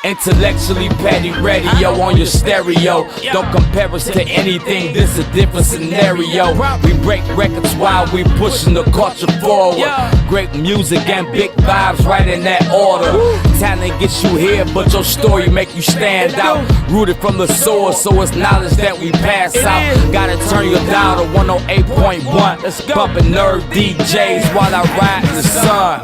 Intellectually petty radio on your stereo. Don't compare us to anything, this a different scenario. We break records while we pushing the culture forward. Great music and big vibes right in that order. Talent gets you here, but your story make you stand out. Rooted from the source, so it's knowledge that we pass out. Gotta turn your dial to 108.1. Bumping nerd DJs while I ride in the sun.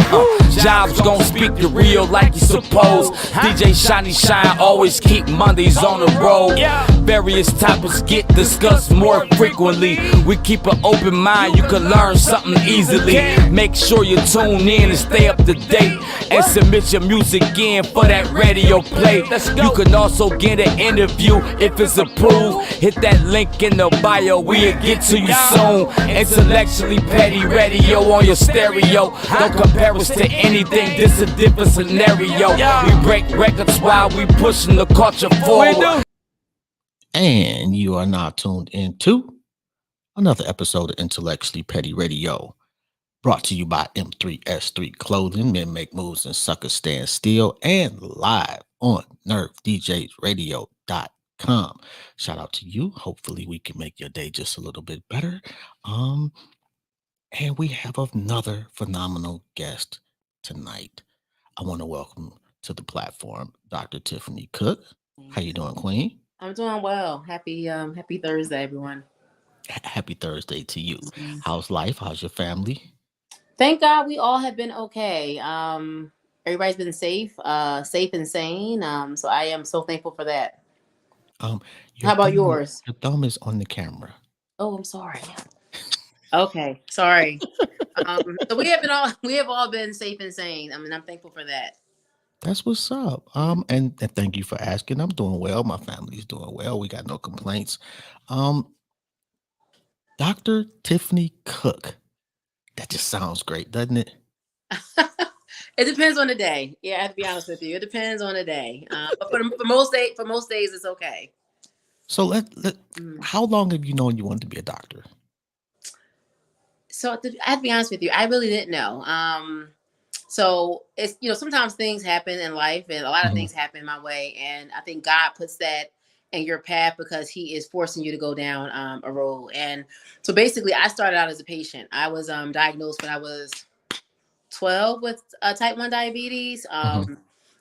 Jobs gon' speak the real like you suppose. DJ Shiny Shine always keep Mondays on the road. Various topics get discussed more frequently. We keep an open mind, you can learn something easily. Make sure you tune in and stay up to date, and submit your music in for that radio play. You can also get an interview if it's approved. Hit that link in the bio, we'll get to you soon. Intellectually petty radio on your stereo. Don't compare us to anything, this a different scenario. We break records while we pushing the culture forward. And you are now tuned into another episode of Intellectually Petty Radio, brought to you by M3S3 Clothing, Men Make Moves and Suckers Stand Still, and live on NerveDJsRadio.com. Shout out to you. Hopefully we can make your day just a little bit better. And we have another phenomenal guest tonight. I want to welcome to the platform Dr. Tiffany Cooke. How you doing, Queen? I'm doing well. Happy Thursday, everyone. Happy Thursday to you. How's life? How's your family? Thank God we all have been okay. Everybody's been safe and sane. So I am so thankful for that. How about yours? Your thumb is on the camera. Oh, I'm sorry. Okay, sorry. So we have all been safe and sane. I mean, I'm thankful for that. That's what's up. And thank you for asking. I'm doing well. My family's doing well. We got no complaints. Dr. Tiffany Cooke. That just sounds great, doesn't it? It depends on the day. Yeah, I have to be honest with you. It depends on the day. But for most days, it's okay. So how long have you known you wanted to be a doctor? So I have to be honest with you. I really didn't know. So it's, sometimes things happen in life, and a lot of things happen my way. And I think God puts that in your path because he is forcing you to go down a road. And so basically I started out as a patient. I was diagnosed when I was 12 with type 1 diabetes.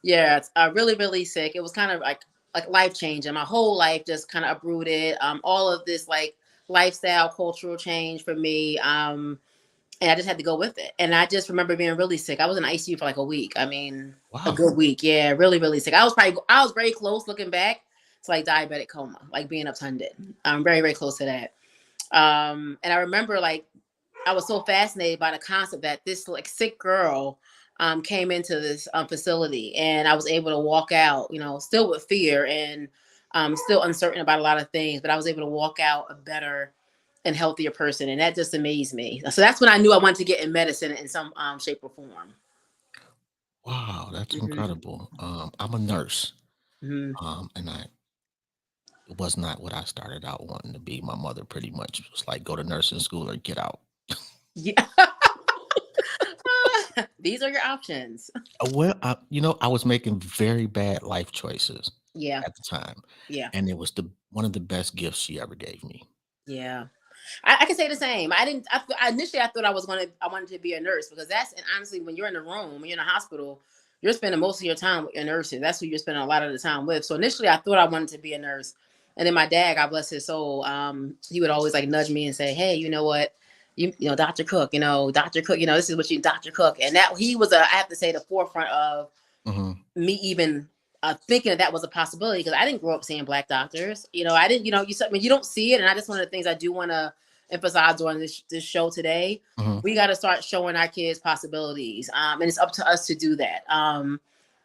Yeah, really, really sick. It was kind of like life changing. My whole life just kind of uprooted. All of this like lifestyle, cultural change for me. And I just had to go with it. And I just remember being really sick. I was in ICU for like a week. I mean, a good week. Yeah, really, really sick. I was very close looking back to like diabetic coma, like being obtunded. I'm very, very close to that. And I remember like, I was so fascinated by the concept that this like sick girl came into this facility, and I was able to walk out, still with fear and still uncertain about a lot of things, but I was able to walk out a better and healthier person. And that just amazed me. So that's when I knew I wanted to get in medicine in some shape or form. Wow, that's incredible. I'm a nurse. And it was not what I started out wanting to be. My mother pretty much was like, go to nursing school or get out. Yeah. These are your options. Well, I was making very bad life choices at the time. Yeah. And it was one of the best gifts she ever gave me. Yeah. I can say the same. Initially I thought I wanted to be a nurse, because and honestly, when you're in the room, when you're in a hospital, you're spending most of your time with your nurses. That's who you're spending a lot of the time with. So initially I thought I wanted to be a nurse. And then my dad, God bless his soul, he would always like nudge me and say, hey, you know what? Dr. Cooke, this is what Dr. Cooke. And that he was, I have to say, the forefront of me even thinking that was a possibility, because I didn't grow up seeing Black doctors. I didn't, you don't see it. And that's one of the things I do want to emphasize during this show today. We got to start showing our kids possibilities. And it's up to us to do that.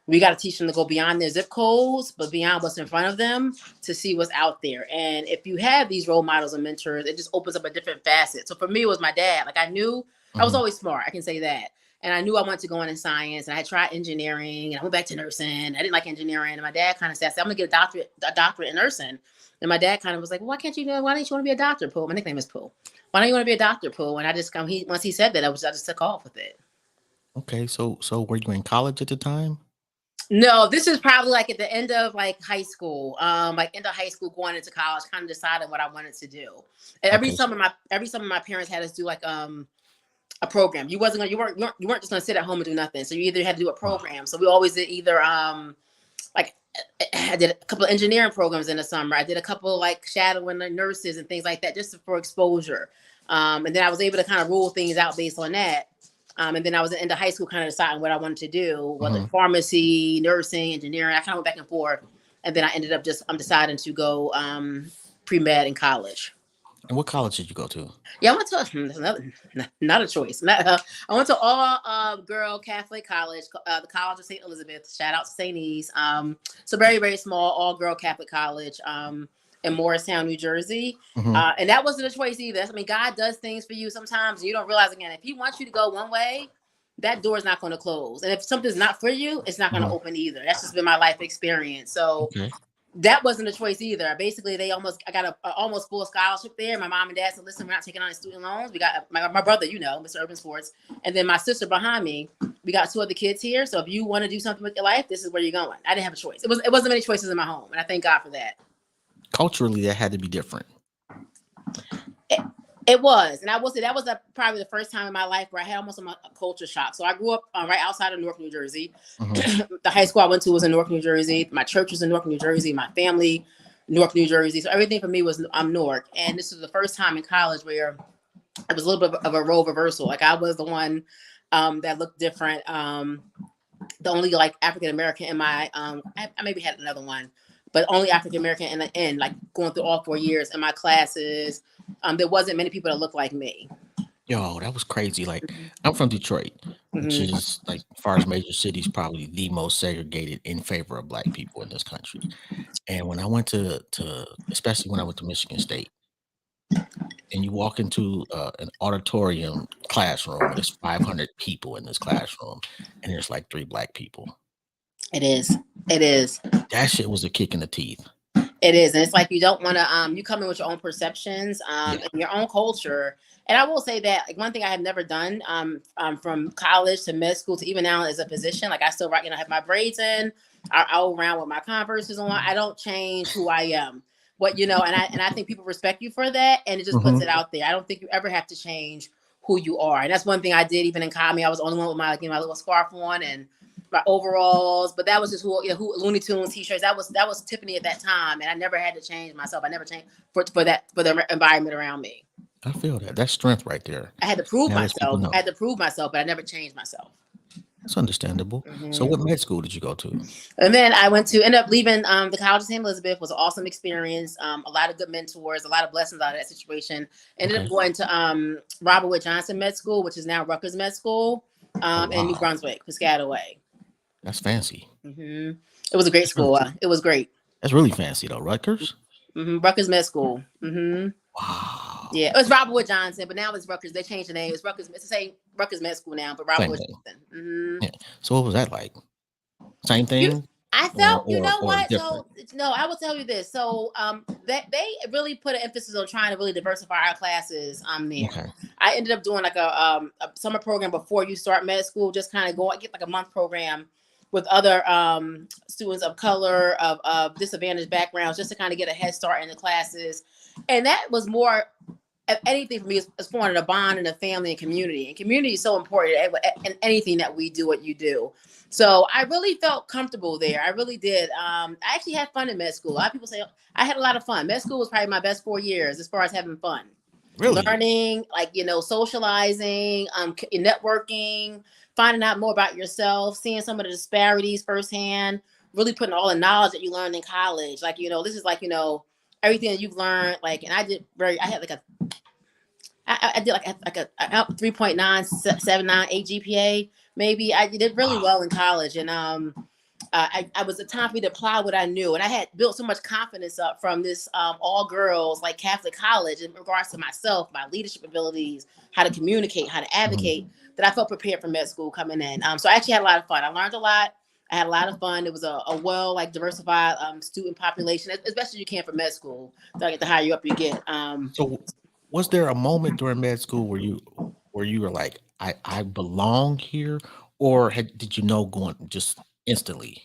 We got to teach them to go beyond their zip codes, but beyond what's in front of them, to see what's out there. And if you have these role models and mentors, it just opens up a different facet. So for me, it was my dad. Like I knew I was always smart. I can say that. And I knew I wanted to go into science, and I had tried engineering, and I went back to nursing. I didn't like engineering. And my dad kind of said, I'm going to get a doctorate in nursing. And my dad kind of was like, well, why don't you want to be a doctor, Pooh? My nickname is Pooh. Why don't you want to be a doctor, Pooh? And I just once he said that, I just took off with it. Okay. So were you in college at the time? No, this is probably like at the end of like high school, like end of high school, going into college, kind of deciding what I wanted to do. And every Okay. summer, my parents had us do like a program. You wasn't gonna, you weren't just gonna sit at home and do nothing. So you either had to do a program. So we always did either like I did a couple of engineering programs in the summer. I did a couple of like shadowing the nurses and things like that, just for exposure. And then I was able to kind of rule things out based on that. And then I was into high school, kind of deciding what I wanted to do, whether Mhm. pharmacy, nursing, engineering. I kind of went back and forth, and then I ended up I'm deciding to go pre med in college. And what college did you go to? Yeah, I went to not a choice. I went to all girl Catholic college, the College of St. Elizabeth. Shout out to St. E's. So very, very small, all girl Catholic college in Morristown, New Jersey. Mhm. And that wasn't a choice either. I mean, God does things for you sometimes, and you don't realize, again, if He wants you to go one way, that door is not going to close. And if something's not for you, it's not going to Mhm. open either. That's just been my life experience. So Okay. that wasn't a choice either. Basically, I got a almost full scholarship there. My mom and dad said, "Listen, we're not taking on any student loans. We got my brother, Mr. Urban Sports, and then my sister behind me. We got two other kids here. So if you want to do something with your life, this is where you're going." I didn't have a choice. It wasn't many choices in my home, and I thank God for that. Culturally, that had to be different. It, it was, and I will say that was probably the first time in my life where I had almost a culture shock. So I grew up right outside of Newark, New Jersey. Mhm. The high school I went to was in Newark, New Jersey. My church was in Newark, New Jersey. My family, Newark, New Jersey. So everything for me was Newark. And this was the first time in college where it was a little bit of a role reversal. Like I was the one that looked different. The only like African American in my I maybe had another one, but only African American in the end, like going through all 4 years in my classes. There wasn't many people that looked like me. Yo, that was crazy. Like, I'm from Detroit, which Mm-hmm. is like, as far as major cities, probably the most segregated in favor of Black people in this country. And when I went especially when I went to Michigan State, and you walk into an auditorium classroom, and there's 500 people in this classroom, and there's like 3 Black people. It is. It is. That shit was a kick in the teeth. It is, and it's like you don't want to. You come in with your own perceptions, Yeah. and your own culture. And I will say that, like, one thing I have never done, from college to med school to even now as a physician, like I still rock, have my braids in, I'll around with my Converses on. I don't change who I am. What and I think people respect you for that, and it just puts it Mhm. out there. I don't think you ever have to change who you are, and that's one thing I did even in comedy. I was the only one with my my little scarf on and my overalls, but that was just who Looney Tunes t-shirts. That was Tiffany at that time, and I never had to change myself. I never changed for the environment around me. I feel that. That's strength right there. I had to prove Now let people myself. I know. had to prove myself, but I never changed myself. That's understandable. So, Hmm. what med school did you go to? And then I ended up leaving the College of St. Elizabeth. Was an awesome experience. A lot of good mentors, a lot of blessings out of that situation. Ended up Okay. going to Robert Wood Johnson Med School, which is now Rutgers Med School, Oh, in New wow. Brunswick, Piscataway. That's fancy. Hmm. It was a great That's really, school. It was great. that's really fancy, though. Rutgers? Rutgers Med School. Wow. Yeah, it was Robert Wood Johnson, but now it's Rutgers. They changed the name. It's Rutgers. It's the same Rutgers Med School now, but Robert Same Wood thing. Johnson. Yeah. So, what was that like? Same You, thing I or felt, you know or what? different? So no, I will tell you this. So they really put an emphasis on trying to really diversify our classes. There. Okay. I ended up doing like a summer program before you start med school, just kind of get like a month program with other students of color, of disadvantaged backgrounds, just to kind of get a head start in the classes. And that was more of anything for me is forming a bond in a family and community. And community is so important in anything that we do, what you do. So I really felt comfortable there. I really did. I actually had fun in med school. A lot of people say I had a lot of fun. Med school was probably my best 4 years as far as having fun, Really? learning, like socializing, networking, finding out more about yourself, seeing some of the disparities firsthand, really putting all the knowledge that you learned in college. Like this is like everything that you've learned. Like, and I had like I did like a 3.979 GPA. Maybe I did really Wow. well in college, and I was a time for me to apply what I knew, and I had built so much confidence up from this all girls like Catholic college in regards to myself, my leadership abilities, how to communicate, how to Mhm. advocate, that I felt prepared for med school coming in. So I actually had a lot of fun. I learned a lot. I had a lot of fun. It was a well diversified student population, as best as you can for med school. So I get the higher you up you get. So, was there a moment during med school where you were like, I belong here, or did you know going just instantly?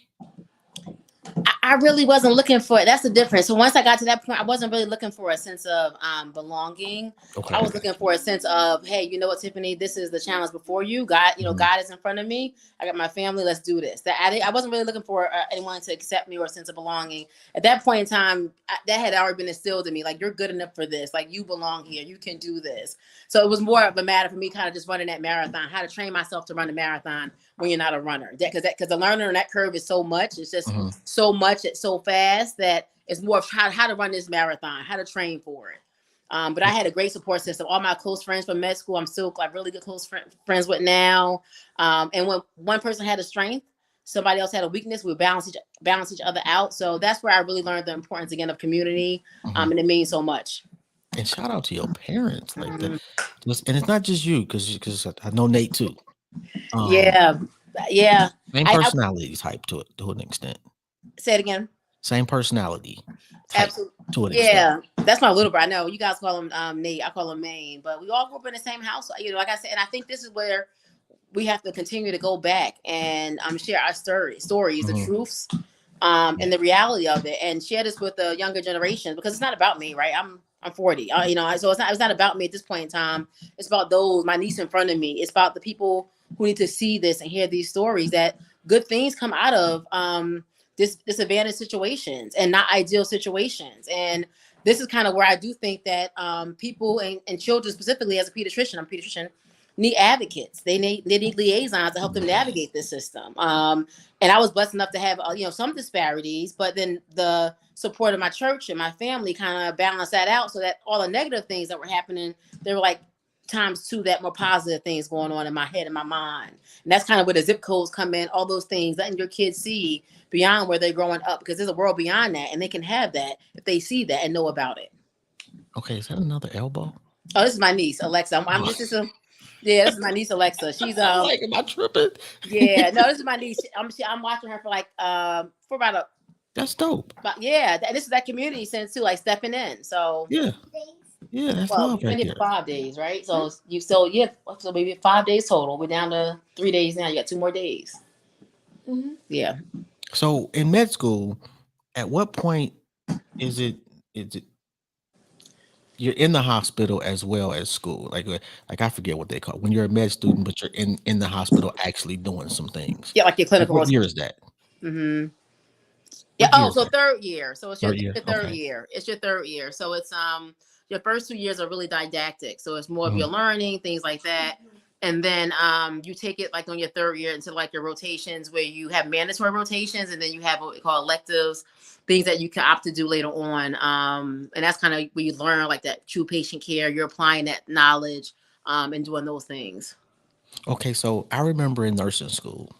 I really wasn't looking for it. That's the difference. So once I got to that point, I wasn't really looking for a sense of belonging. Okay. I was looking for a sense of, hey, you know what, Tiffany, this is the challenge before you. God, God is in front of me. I got my family. Let's do this. That I wasn't really looking for anyone to accept me or a sense of belonging. At that point in time, that had already been instilled in me. Like, you're good enough for this. Like, you belong here. You can do this. So it was more of a matter for me kind of just running that marathon, how to train myself to run a marathon when you're not a runner. Because the learner in that curve is so much. It's just so much. It's so fast that it's more of how to run this marathon, how to train for it. But I had a great support system. All my close friends from med school, I'm still like really good close friends with now. And when one person had a strength, somebody else had a weakness, we balance each other out. So that's where I really learned the importance again of community. And it means so much. And shout out to your parents, like that. And it's not just you, because I know Nate too. Yeah. Same personality type to an extent. Say it again. Same personality type. Absolutely. To an extent. Yeah, that's my little brother. I know you guys call him Nate. I call him Maine, but we all grew up in the same house. Like I said, and I think this is where we have to continue to go back and share our stories, the truths, and the reality of it, and share this with the younger generation, because it's not about me, right? I'm 40, so it's not about me at this point in time. It's about my niece in front of me. It's about the people who need to see this and hear these stories, that good things come out of disadvantaged situations and not ideal situations. And this is kind of where I do think that people and children, specifically as a pediatrician, I'm a pediatrician, need advocates. They need liaisons to help them navigate this system. And I was blessed enough to have some disparities, but then the support of my church and my family kind of balanced that out, so that all the negative things that were happening, they were like times two that more positive things going on in my head and my mind. And that's kind of where the zip codes come in, all those things, letting your kids see beyond where they're growing up, because there's a world beyond that, and they can have that if they see that and know about it. Okay, is that another elbow? Oh, this is my niece, Alexa. This is my niece, Alexa. She's like, am I tripping? Yeah, no, this is my niece. I'm watching her for like for about a. That's dope. But yeah, this is that community sense too, like stepping in. So yeah, that's love. You've been here for 5 days, right? So so maybe 5 days total. We're down to 3 days now. You got 2 more days. Yeah. So in med school, at what point is it you're in the hospital as well as school? Like I forget what they call it, when you're a med student, but you're in the hospital actually doing some things. Yeah, like your clinical. What year is that? Yeah. So third year. So it's your third Okay. year. It's your third year. So it's your first 2 years are really didactic. So it's more of your learning, things like that. And then you take it like on your third year into like your rotations, where you have mandatory rotations, and then you have what we call electives, things that you can opt to do later on. And that's kind of where you learn like that true patient care. You're applying that knowledge and doing those things. Okay, so I remember in nursing school,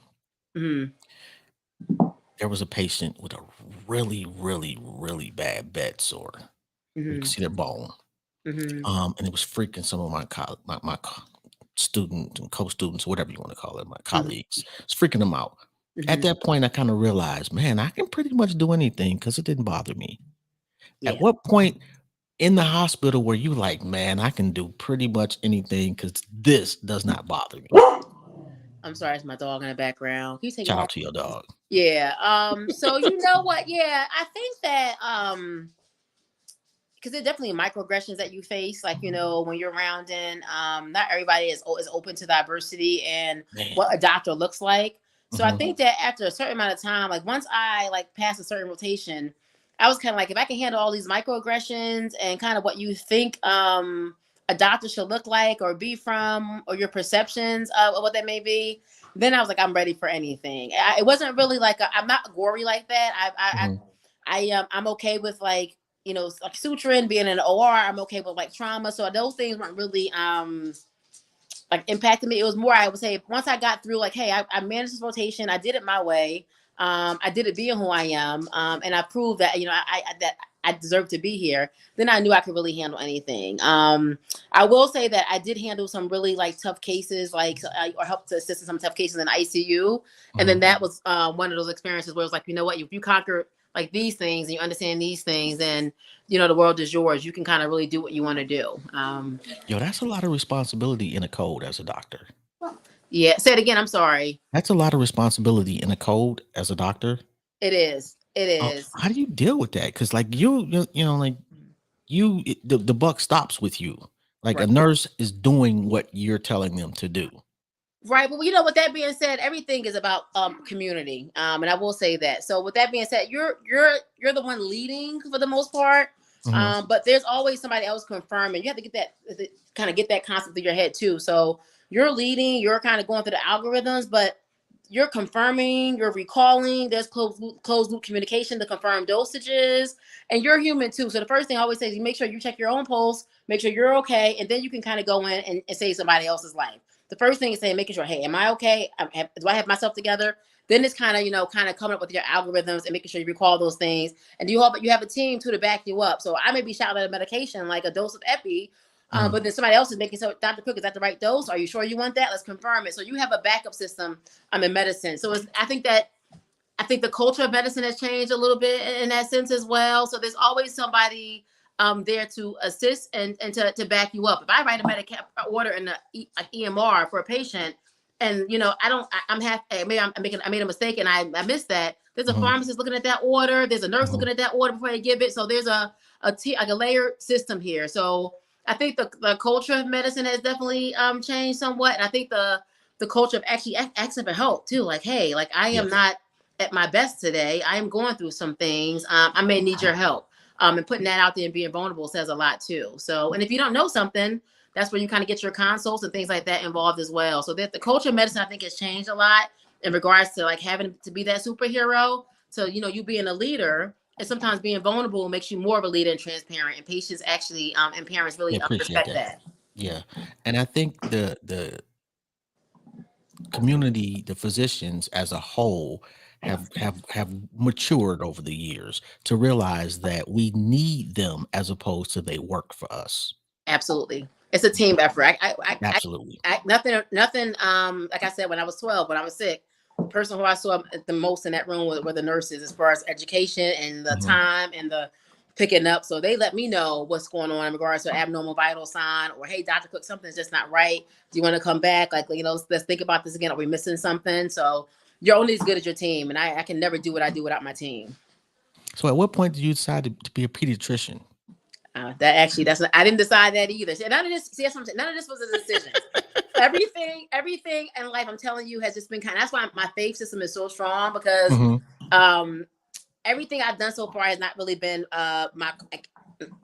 there was a patient with a really, really, really bad bed sore. You could see their bone. And it was freaking some of my students and co-students, whatever you want to call it, my colleagues. It's freaking them out. At that point, I kind of realized, man, I can pretty much do anything because it didn't bother me. Yeah. At what point in the hospital were you like, man, I can do pretty much anything because this does not bother me? I'm sorry, it's my dog in the background. Can you take Shout out to your dog. Yeah. So you know what? Yeah, I think that because there's definitely microaggressions that you face, like, when you're around not everybody is open to diversity and what a doctor looks like. So I think that after a certain amount of time, like once I like passed a certain rotation, I was kind of like, if I can handle all these microaggressions and kind of what you think a doctor should look like or be from, or your perceptions of what that may be, then I was like, I'm ready for anything. It wasn't really like I'm not gory like that. I'm okay with like, like suturing, being in an OR. I'm okay with like trauma. So those things weren't really like impacted me. It was more, I would say, once I got through, like, hey, I managed this rotation. I did it my way. I did it being who I am. And I proved that, that I deserve to be here. Then I knew I could really handle anything. I will say that I did handle some really like tough cases, like, or helped to assist in some tough cases in ICU. And then that was one of those experiences where it was like, you know what, if you conquer like these things and you understand these things, then the world is yours. You can kind of really do what you want to do. That's a lot of responsibility in a code as a doctor. Yeah, say it again. I'm sorry. That's a lot of responsibility in a code as a doctor. It is. It is. How do you deal with that? Because like like the buck stops with you. Like a Right. nurse is doing what you're telling them to do. Right. But with that being said, everything is about community. And I will say that. So with that being said, you're the one leading for the most part. Mhm. But there's always somebody else confirming. You have to get that kind of get that concept through your head too. So you're leading, you're kind of going through the algorithms, but you're confirming, you're recalling, there's closed loop communication to confirm dosages, and you're human too. So the first thing I always say is you make sure you check your own pulse, make sure you're okay, and then you can kind of go in and save somebody else's life. The first thing is saying, making sure, hey, am I okay? Do I have myself together? Then it's kind of coming up with your algorithms and making sure you recall those things. And you have a team too to back you up. So I may be shouting at a medication like a dose of epi, but then somebody else is making so, Dr. Cook, is that the right dose? Are you sure you want that? Let's confirm it. So you have a backup system in medicine. So I think the culture of medicine has changed a little bit in that sense as well. So there's always somebody there to assist and to back you up. If I write a order in the EMR for a patient, and I made a mistake and I missed that. There's a pharmacist looking at that order. There's a nurse looking at that order before they give it. So there's a layered system here. So I think the culture of medicine has definitely changed somewhat. And I think the culture of actually asking for help too. Like, hey, like I am not at my best today. I am going through some things. I may need your help. And putting that out there and being vulnerable says a lot too. So, and if you don't know something, that's where you kind of get your consults and things like that involved as well. So that the culture of medicine, I think, has changed a lot in regards to like having to be that superhero. So, you being a leader and sometimes being vulnerable makes you more of a leader and transparent, and patients actually, and parents really Appreciate respect that. that. Yeah. And I think the community, the physicians as a whole have matured over the years to realize that we need them as opposed to they work for us. Absolutely. It's a team effort. Absolutely. Nothing. Like I said, when I was 12, when I was sick, the person who I saw the most in that room were the nurses, as far as education and the time and the picking up. So they let me know what's going on in regards to abnormal vital sign, or hey, Dr. Cook, something's just not right. Do you want to come back? Like, let's think about this again. Are we missing something? So you're only as good as your team, and I can never do what I do without my team. So at what point did you decide to be a pediatrician? I didn't decide that either. None of this was a decision. everything in life, I'm telling you, has just been that's why my faith system is so strong, because everything I've done so far has not really been my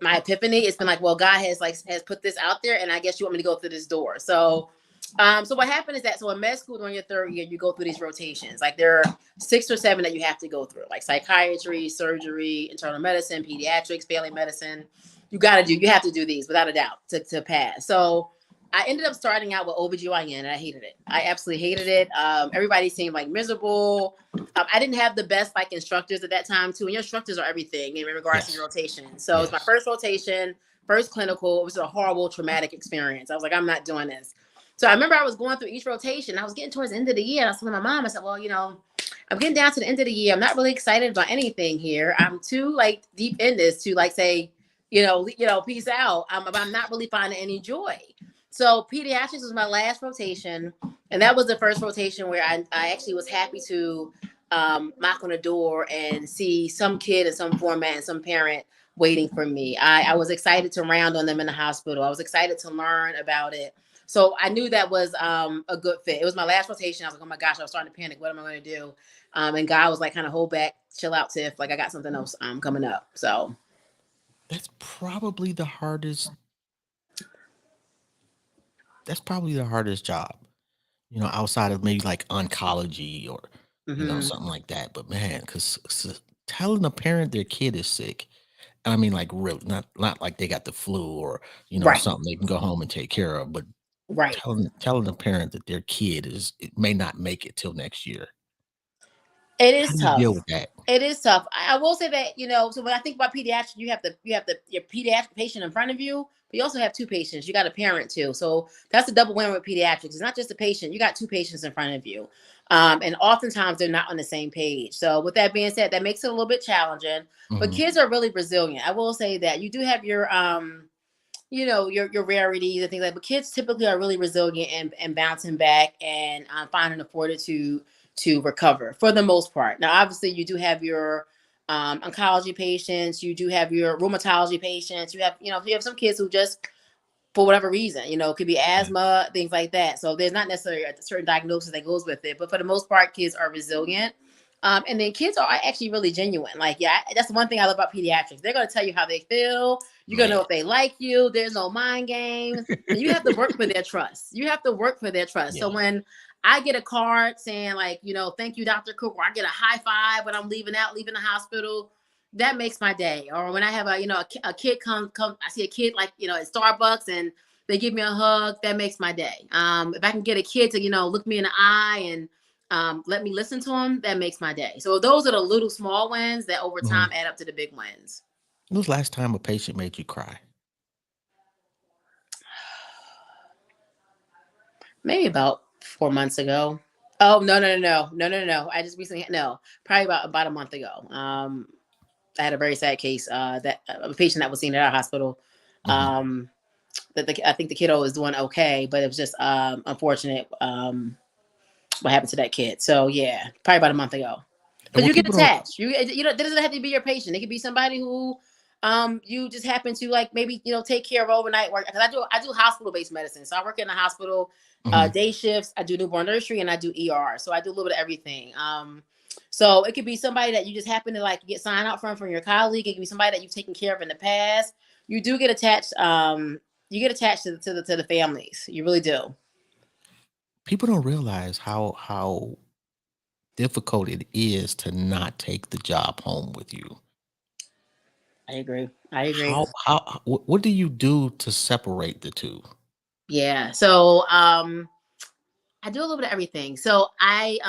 epiphany. It's been like, well, God has put this out there, and I guess you want me to go through this door. So what happened is that, so in med school during your third year, you go through these rotations. Like there are 6 or 7 that you have to go through, like psychiatry, surgery, internal medicine, pediatrics, family medicine. You have to do these without a doubt to pass. So I ended up starting out with OBGYN, and I hated it. I absolutely hated it. Everybody seemed like miserable. I didn't have the best instructors at that time too. And your instructors are everything in regards to your rotation. So it's my first rotation, first clinical. It was a horrible, traumatic experience. I was like, I'm not doing this. So I remember I was going through each rotation. I was getting towards the end of the year. I was telling my mom, I said, well, I'm getting down to the end of the year. I'm not really excited about anything here. I'm too deep in this to say, peace out. I'm not really finding any joy. So pediatrics was my last rotation, and that was the first rotation where I actually was happy to knock on the door and see some kid in some format and some parent waiting for me. I was excited to round on them in the hospital. I was excited to learn about it. So I knew that was a good fit. It was my last rotation. I was like, oh my gosh, I was starting to panic. What am I going to do? And God was like, kind of hold back, chill out, Tiff. Like I got something else coming up. So that's probably the hardest. That's probably the hardest job, outside of maybe like oncology or, something like that. But man, because telling a parent their kid is sick, and I mean, like really, not like they got the flu or, something they can go home and take care of, but telling a parent that their kid it may not make it till next year. It is tough. How do you deal with that? It is tough. I will say that, so when I think about pediatrics, you have your pediatric patient in front of you, but you also have 2 patients. You got a parent too. So that's a double win with pediatrics. It's not just a patient. You got 2 patients in front of you. And oftentimes they're not on the same page. So with that being said, that makes it a little bit challenging, but kids are really resilient. I will say that you do have your, your rarities and things like that, but kids typically are really resilient and bouncing back and finding the fortitude to recover for the most part. Now, obviously you do have your oncology patients. You do have your rheumatology patients. You have some kids who just, for whatever reason, it could be asthma, things like that. So there's not necessarily a certain diagnosis that goes with it, but for the most part, kids are resilient. And then kids are actually really genuine. Like, yeah, that's the one thing I love about pediatrics. They're going to tell you how they feel. You're going to know if they like you. There's no mind games. And you have to work for their trust. You have to work for their trust. Yeah. So when I get a card saying like, thank you, Dr. Cooke, or I get a high five when I'm leaving the hospital, that makes my day. Or when I have a kid come, I see a kid like, at Starbucks and they give me a hug, that makes my day. If I can get a kid to, look me in the eye and let me listen to them, that makes my day. So those are the little small wins that over time add up to the big wins. When was the last time a patient made you cry? Maybe about 4 months ago. Oh, no. I just recently, probably about a month ago. I had a very sad case that a patient that was seen at our hospital. I think the kiddo is doing okay, but it was just unfortunate what happened to that kid. So yeah, probably about a month ago. But you get attached. That doesn't have to be your patient. It could be somebody who you just happen to like maybe take care of overnight work. Because I do hospital based medicine, so I work in the hospital day shifts. I do newborn nursery and I do ER, so I do a little bit of everything. So it could be somebody that you just happen to like get signed out from your colleague. It could be somebody that you've taken care of in the past. You do get attached. You get attached to the families. You really do. People don't realize how difficult it is to not take the job home with you. I agree. What do you do to separate the two? Yeah. So I do a little bit of everything. So I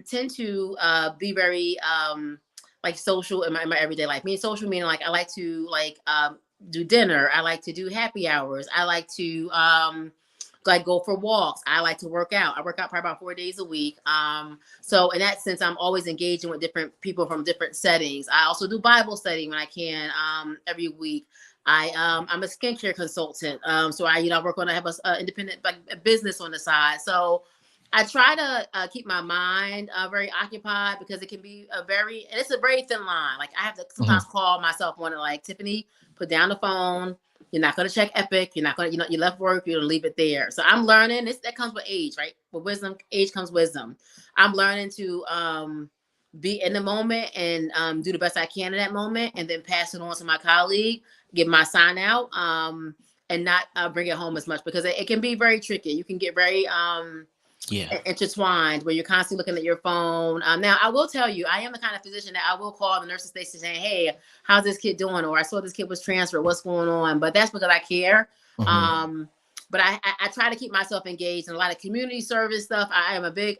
tend to be very like social in my everyday life. Social meaning like I like to do dinner. I like to do happy hours. I like to like go for walks. I like to work out. I work out probably about 4 days a week. So in that sense, I'm always engaging with different people from different settings. I also do Bible study when I can every week. I'm a skincare consultant. So I work on, I have a independent a business on the side. So I try to keep my mind very occupied because it can be it's a very thin line. Like I have to sometimes call myself one of like, Tiffany, put down the phone. You're not going to check Epic. You're not going to, you left work, you're going to leave it there. So I'm learning that comes with age, right? With wisdom, age comes wisdom. I'm learning to be in the moment and do the best I can in that moment and then pass it on to my colleague, give my sign out and not bring it home as much because it can be very tricky. You can get very intertwined where you're constantly looking at your phone. Now, I will tell you, I am the kind of physician that I will call the nurses station saying, hey, how's this kid doing? Or I saw this kid was transferred. What's going on? But that's because I care. But I try to keep myself engaged in a lot of community service stuff. I am a big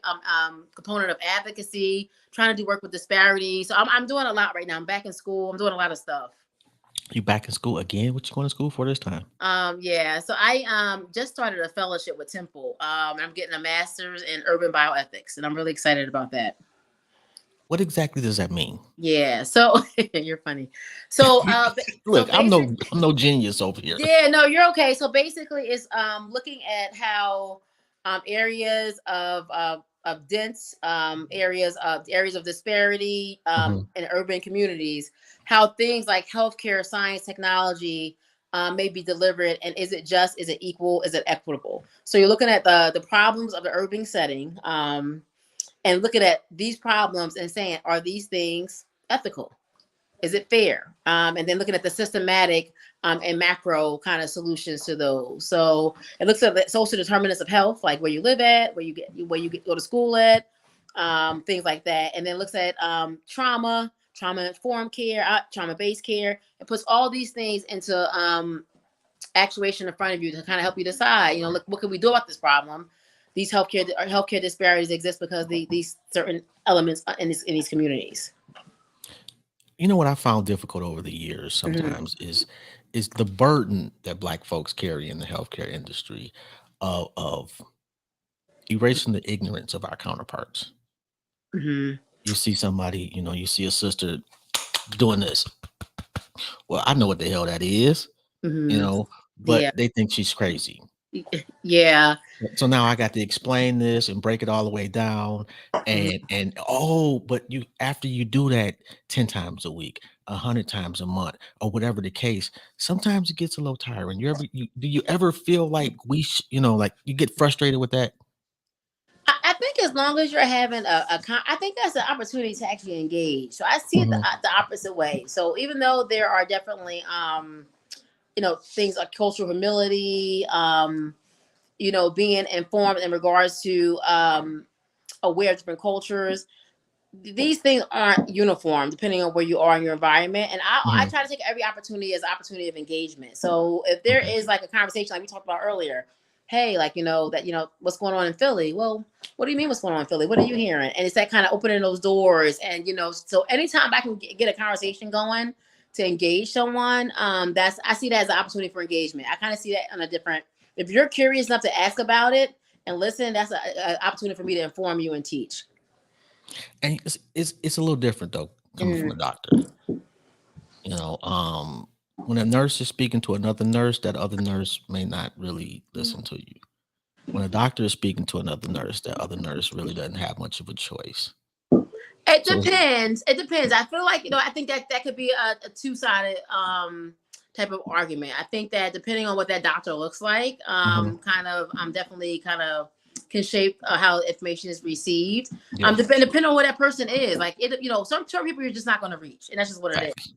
component of advocacy, trying to do work with disparities. So I'm doing a lot right now. I'm back in school. I'm doing a lot of stuff. You back in school again? What you going to school for this time? Yeah. So I just started a fellowship with Temple. I'm getting a master's in urban bioethics, and I'm really excited about that. What exactly does that mean? Yeah. So you're funny. So look, I'm no genius over here. Yeah, no, you're okay. So basically it's looking at how areas of dense areas of disparity in urban communities, how things like healthcare, science, technology may be delivered, and is it just, is it equal, is it equitable? So you're looking at the problems of the urban setting and looking at these problems and saying, are these things ethical? Is it fair? And then looking at the systematic and macro kind of solutions to those. So it looks at the social determinants of health, like where you live at, where you go to school at, things like that. And then looks at trauma-informed care, trauma-based care. It puts all these things into actuation in front of you to kind of help you decide, look, what can we do about this problem? These healthcare disparities exist because these certain elements in these communities. You know what I found difficult over the years sometimes is the burden that Black folks carry in the healthcare industry of erasing the ignorance of our counterparts. You see somebody, you see a sister doing this. Well, I know what the hell that is, but they think she's crazy. Yeah. So now I got to explain this and break it all the way down. And oh, but you after you do that 10 times a week, 100 times a month, or whatever the case, sometimes it gets a little tiring. Do you ever feel like like you get frustrated with that? I think as long as you're having I think that's an opportunity to actually engage. So I see it Mhm, the opposite way. So even though there are definitely things like cultural humility, being informed in regards to aware of different cultures, these things aren't uniform depending on where you are in your environment. And I mhm, try to take every opportunity as opportunity of engagement. So if there okay. is like a conversation like we talked about earlier, hey, like what's going on in Philly? Well, what do you mean what's going on in Philly? What are you hearing? And it's that kind of opening those doors. And so anytime I can get a conversation going to engage someone, that's I see that as an opportunity for engagement. I kind of see that on a different. If you're curious enough to ask about it and listen, that's an opportunity for me to inform you and teach. And it's a little different though, coming from Mm. a doctor. You know, when a nurse is speaking to another nurse, that other nurse may not really listen to you. When a doctor is speaking to another nurse, that other nurse really doesn't have much of a choice. It So, depends. It depends. I feel like I think that could be a two-sided type of argument. I think that depending on what that doctor looks like, mhm, kind of definitely kind of can shape how information is received. yeah, Depending on what that person is. Like some people you're just not going to reach, and that's just what it is. facts.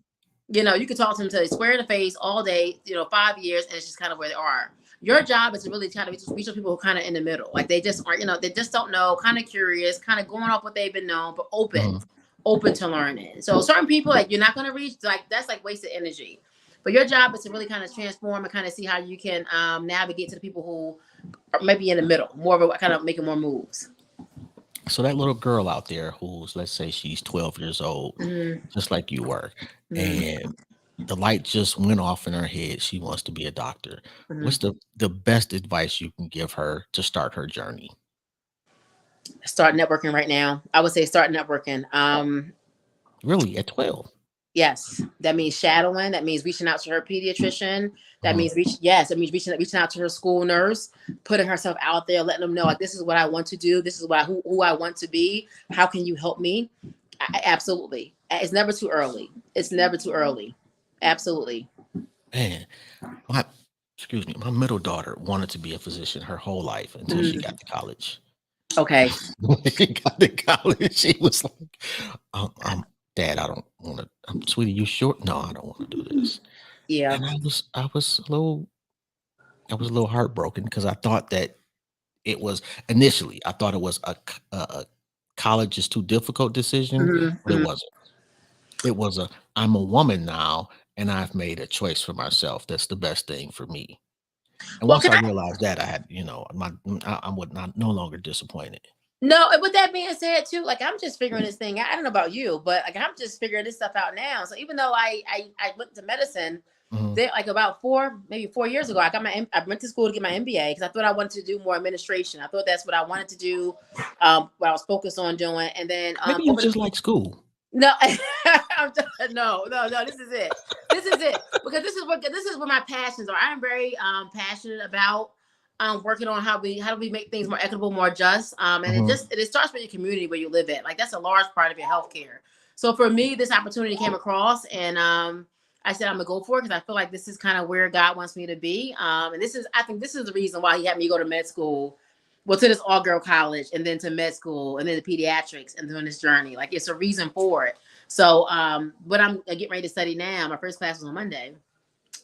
You can talk to them till they square in the face all day, 5 years, and it's just kind of where they are. Your job is to really kind of reach those people who are kind of in the middle. Like they just aren't, they just don't know, kind of curious, kind of going off what they've been known, but open, Mhm. open to learning. So certain people like you're not going to reach, like that's like wasted energy. But your job is to really kind of transform and kind of see how you can navigate to the people who are maybe in the middle, more of a kind of making more moves. So that little girl out there who's, let's say she's 12 years old, Mm-hmm. just like you were, Mm-hmm. and the light just went off in her head. She wants to be a doctor. What's Mm-hmm. the best advice you can give her to start her journey? Start networking right now. I would say start networking. Really, at 12? Yes, that means shadowing. That means reaching out to her pediatrician. That Mhm. means that means reaching out to her school nurse, putting herself out there, letting them know like this is what I want to do. This is what who I want to be. How can you help me? Absolutely. It's never too early. It's never too early. Absolutely. Man, my excuse me, my middle daughter wanted to be a physician her whole life until she Mm, got to college. okay. When she got to college, she was like, Dad, I don't want to. Sweetie, you sure? No, I don't want to do this. Yeah. And I was a little heartbroken because I thought that it was initially, I thought it was a college is too difficult decision, Hmm. but it Hmm. wasn't. It was I'm a woman now, and I've made a choice for myself. That's the best thing for me. And Well, once can I I? realized that, I had, I would not no longer disappointed. No, and with that being said, too, like I'm just figuring this thing out. I don't know about you, but like I'm just figuring this stuff out now. So even though I went to medicine, Mhm, there like about maybe 4 years ago, I went to school to get my MBA because I thought I wanted to do more administration. I thought that's what I wanted to do, what I was focused on doing. And then maybe you over the just like school. no, no. This is it. This is it because this is what my passions are. I'm very passionate about working on how do we make things more equitable, more just. And Mhm, it starts with your community where you live at. Like that's a large part of your healthcare. So for me, this opportunity came across, and I said I'm gonna go for it because I feel like this is kind of where God wants me to be. And I think this is the reason why He had me go to med school, well, to this all girl college and then to med school and then to pediatrics and doing this journey. Like it's a reason for it. So what I'm getting ready to study now, my first class was on Monday.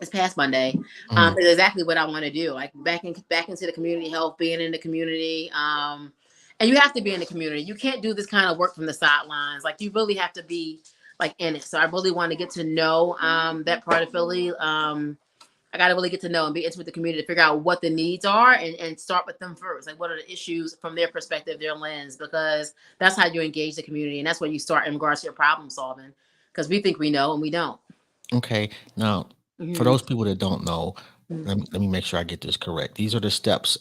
It's past Monday. mhm. Is exactly what I want to do. Like back into the community health, being in the community. And you have to be in the community. You can't do this kind of work from the sidelines. Like you really have to be like in it. So I really want to get to know that part of Philly. I got to really get to know and be intimate with the community to figure out what the needs are and start with them first. Like, what are the issues from their perspective, their lens, because that's how you engage the community. And that's where you start in regards to your problem solving. Because we think we know and we don't. Okay. Now, for Mm-hmm. those people that don't know, let me make sure I get this correct. These are the steps: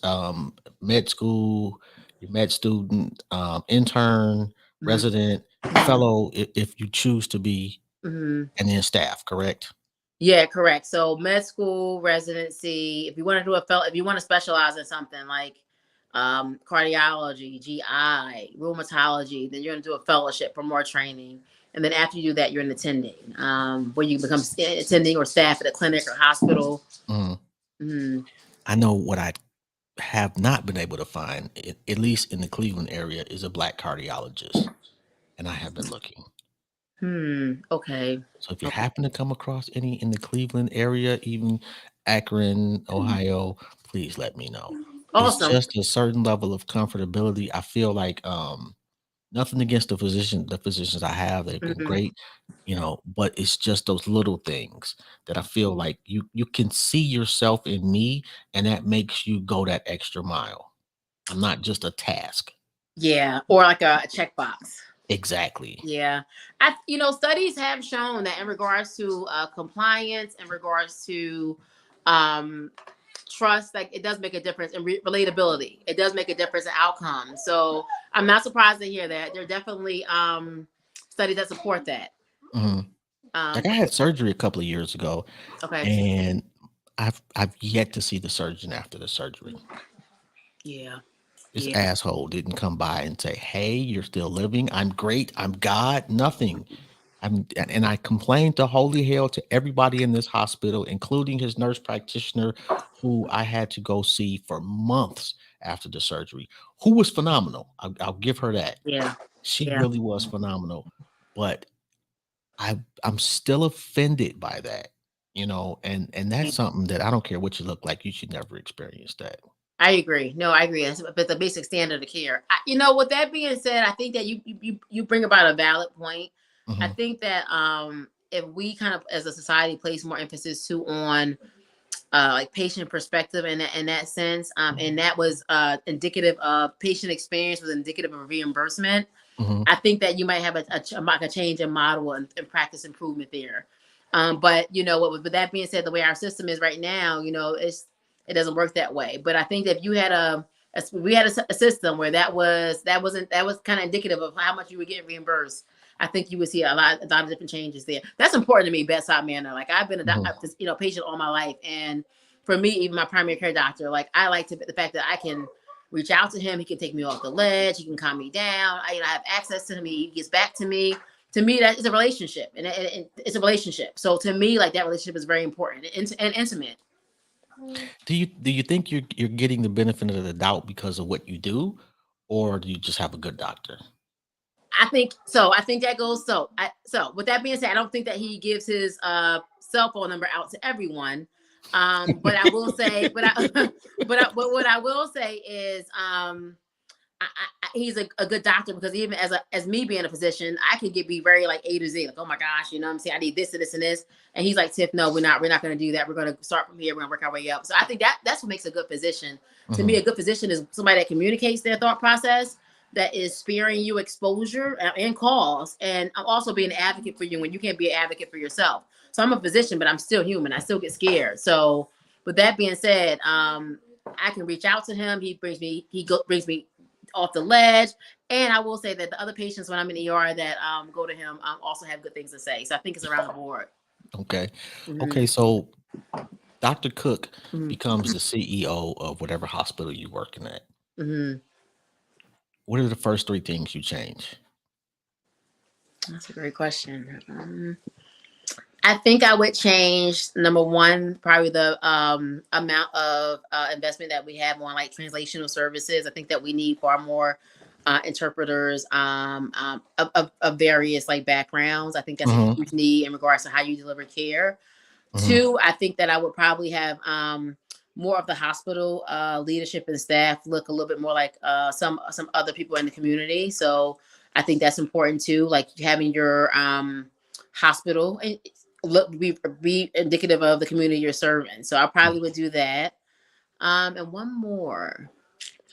med school, your med student, intern, Mm-hmm. resident, Mm-hmm. fellow, if you choose to be, Mm-hmm. and then staff. Correct? Yeah, correct. So med school, residency, if you want to do if you want to specialize in something like cardiology, GI, rheumatology. Then you're going to do a fellowship for more training. And then after you do that, you're an attending, where you become attending or staff at a clinic or hospital. Mhm. Mm. I know what I have not been able to find, at least in the Cleveland area, is a Black cardiologist, and I have been looking. Okay. So if you Okay. happen to come across any in the Cleveland area, even Akron, Ohio, please let me know. It's Awesome. just a certain level of comfortability. I feel like nothing against the physicians I have, they've been Mhm. great, but it's just those little things that I feel like you can see yourself in me, and that makes you go that extra mile. I'm not just a task. Yeah, or like a checkbox. Exactly. Yeah, studies have shown that in regards to compliance, in regards to um, trust, like it does make a difference in relatability. It does make a difference in outcomes. So I'm not surprised to hear that. There are definitely studies that support that. Mhm. Like, I But had surgery a couple of years ago, okay, and I've yet to see the surgeon after the surgery. yeah, This yeah, asshole didn't come by and say, "Hey, you're still living. I'm great. I'm God." Nothing. And I complained to holy hell to everybody in this hospital, including his nurse practitioner, who I had to go see for months after the surgery, who was phenomenal. I'll give her that. yeah, She yeah. really was phenomenal. But I'm still offended by that, and that's something that I don't care what you look like, you should never experience that. I agree. No, I agree. But the basic standard of care. With that being said, I think that you bring about a valid point. I Mhm, think that if we kind of as a society place more emphasis too on like patient perspective in that sense, and that was indicative of patient experience, was indicative of reimbursement. mhm. I think that you might have like a change in model and practice improvement there. But with that being said, the way our system is right now, it doesn't work that way. But I think that if you had we had a system where that was kind of indicative of how much you would get reimbursed. I think you would see a lot of different changes there. That's important to me, bedside manner. Like I've been Mhm. patient all my life, and for me, even my primary care doctor, like I like the fact that I can reach out to him. He can take me off the ledge. He can calm me down. I have access to him. He gets back to me. To me, that is a relationship, and it's a relationship. So to me, like that relationship is very important and intimate. Do you think you're getting the benefit of the doubt because of what you do, or do you just have a good doctor? I think so. I think that goes so. With that being said, I don't think that he gives his cell phone number out to everyone. But I will say, but what I will say is, he's a good doctor, because even as me being a physician, I could be very like A to Z, like, oh my gosh, what I'm saying, I need this and this and this, and he's like, Tiff, no, we're not going to do that. We're going to start from here. We're going to work our way up. So I think that's what makes a good physician. To me, Mhm, a good physician is somebody that communicates their thought process, that is sparing you exposure and calls, and I'm also being an advocate for you when you can't be an advocate for yourself. So I'm a physician, but I'm still human. I still get scared. So with that being said, I can reach out to him. Brings me off the ledge. And I will say that the other patients when I'm in ER that go to him also have good things to say. So I think it's around the board. okay. Mm-hmm. Okay, so Dr. Cook Mm-hmm. becomes the CEO of whatever hospital you're working at. Mm-hmm. What are the first 3 things you change? That's a great question. I think I would change number one, probably the amount of investment that we have on like translational services. I think that we need far more interpreters of various like backgrounds. I think that's a Mhm, huge need in regards to how you deliver care. mhm, Two, I think that I would probably have more of the hospital leadership and staff look a little bit more like some other people in the community. So I think that's important too, like having your hospital and look be indicative of the community you're serving. So I probably would do that. And one more. I'm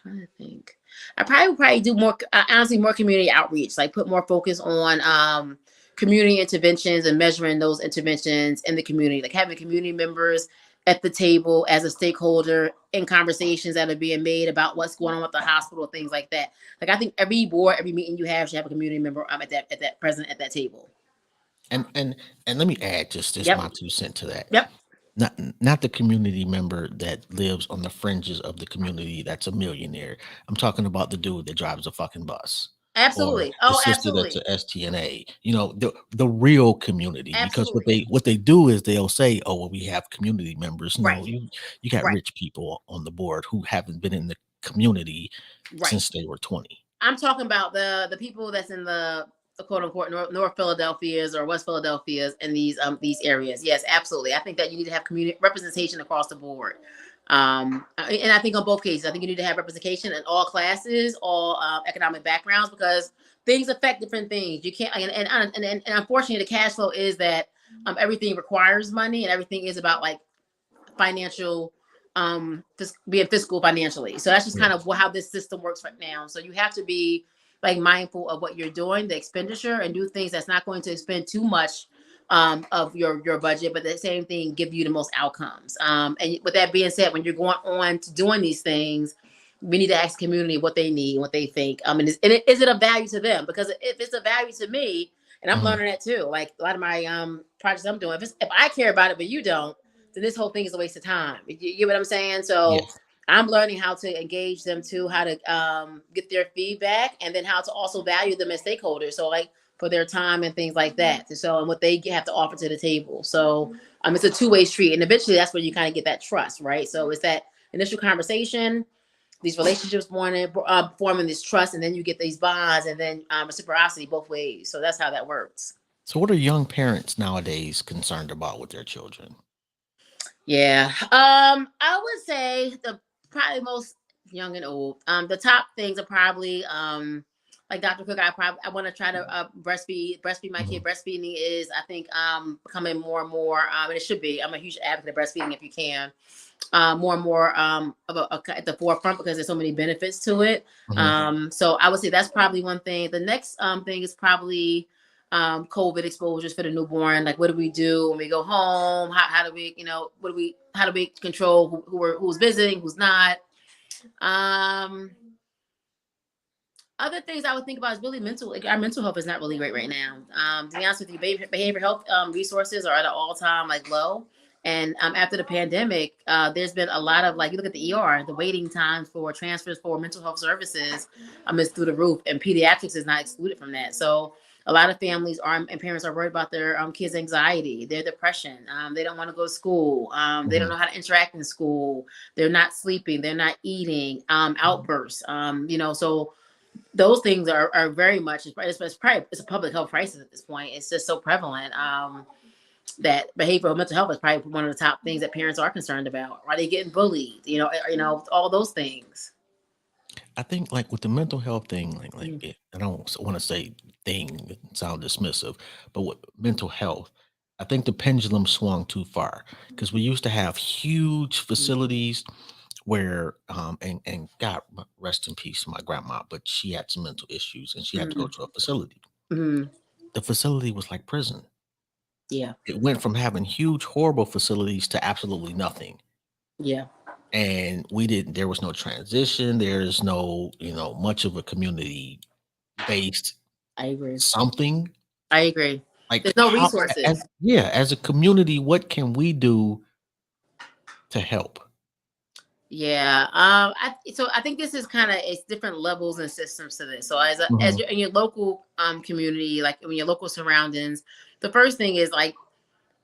trying to think. I probably would do more, honestly, more community outreach, like put more focus on community interventions and measuring those interventions in the community, like having community members at the table as a stakeholder in conversations that are being made about what's going on with the hospital, things like that. Like I think every board, every meeting you have should have a community member at that present at that table. and let me add just Yep. my 2 cents to that. Yep. not the community member that lives on the fringes of the community that's a millionaire. I'm talking about the dude that drives a fucking bus or Absolutely. the Oh, sister that's absolutely. a STNA. The real community. Because what Absolutely. they do is they'll say, "Oh, well, we have community members." Right. No, you got Right. rich people on the board who haven't been in the community Right. since they were 20. I'm talking about the people that's in the quote unquote North Philadelphia's or West Philadelphia's and these areas. Yes, absolutely. I think that you need to have community representation across the board. And I think on both cases, I think you need to have representation in all classes, all economic backgrounds, because things affect different things. You can't, and unfortunately, the cash flow is that everything requires money, and everything is about like financial being fiscal financially. So that's just kind Yes. of how this system works right now. So you have to be like mindful of what you're doing, the expenditure, and do things that's not going to spend too much of your budget, but the same thing give you the most outcomes. And with that being said, when you're going on to doing these things, we need to ask the community what they need, what they think. Is it a value to them? Because if it's a value to me, and I'm Mhm. learning that too, like a lot of my projects I'm doing, if I care about it but you don't, then this whole thing is a waste of time. You get what I'm saying? So Yes. I'm learning how to engage them too, how to get their feedback, and then how to also value them as stakeholders. So like for their time and things like that. So and what they have to offer to the table. So it's a two-way street, and eventually that's where you kind of get that trust, right? So it's that initial conversation, these relationships forming this trust, and then you get these bonds, and then reciprocity both ways. So that's how that works. So, what are young parents nowadays concerned about with their children? Yeah. I would say the probably most young and old. The top things are probably like Dr. Cook, I want to try to breastfeed my kid. Mhm. Breastfeeding is, I think, becoming more and more, and it should be. I'm a huge advocate of breastfeeding if you can. More and more at the forefront because there's so many benefits to it. Mhm. So I would say that's probably one thing. The next thing is probably COVID exposures for the newborn. Like, what do we do when we go home? How do we, how do we control who's visiting, who's not? Um, Other things I would think about is really mental. Like, our mental health is not really great right now. To be honest with you, behavior health resources are at an all time like low. And after the pandemic, there's been a lot of like, you look at the ER, the waiting times for transfers for mental health services is through the roof, and pediatrics is not excluded from that. So a lot of families are and parents are worried about their kids' anxiety, their depression. They don't want to go to school. They don't Mhm. know how to interact in school. They're not sleeping. They're not eating. Outbursts. So those things are very much it's a public health crisis at this point. It's just so prevalent that behavioral mental health is probably one of the top things that parents are concerned about. Are they getting bullied? All those things. I think, like with the mental health thing, Mm, I don't want to say thing that sound dismissive, but with mental health, I think the pendulum swung too far because we used to have huge mm, facilities where, and God rest in peace, my grandma, but she had some mental issues and she had to go mm, to a facility. mm. The facility was like prison. Yeah, It went from having huge, horrible facilities to absolutely nothing. yeah, And there was no transition. There's no, much of a community based I agree. something. I agree. Like There's no how, resources. as a community, what can we do to help? Yeah. I think this is kind of it's different levels and systems to this. So as Mhm. you're in your local community, like in your local surroundings, the first thing is like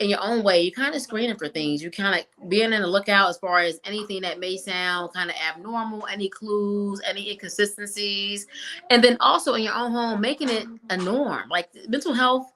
in your own way, you kind of screening for things. You kind of being on the lookout as far as anything that may sound kind of abnormal, any clues, any inconsistencies, and then also in your own home, making it a norm. Like mental health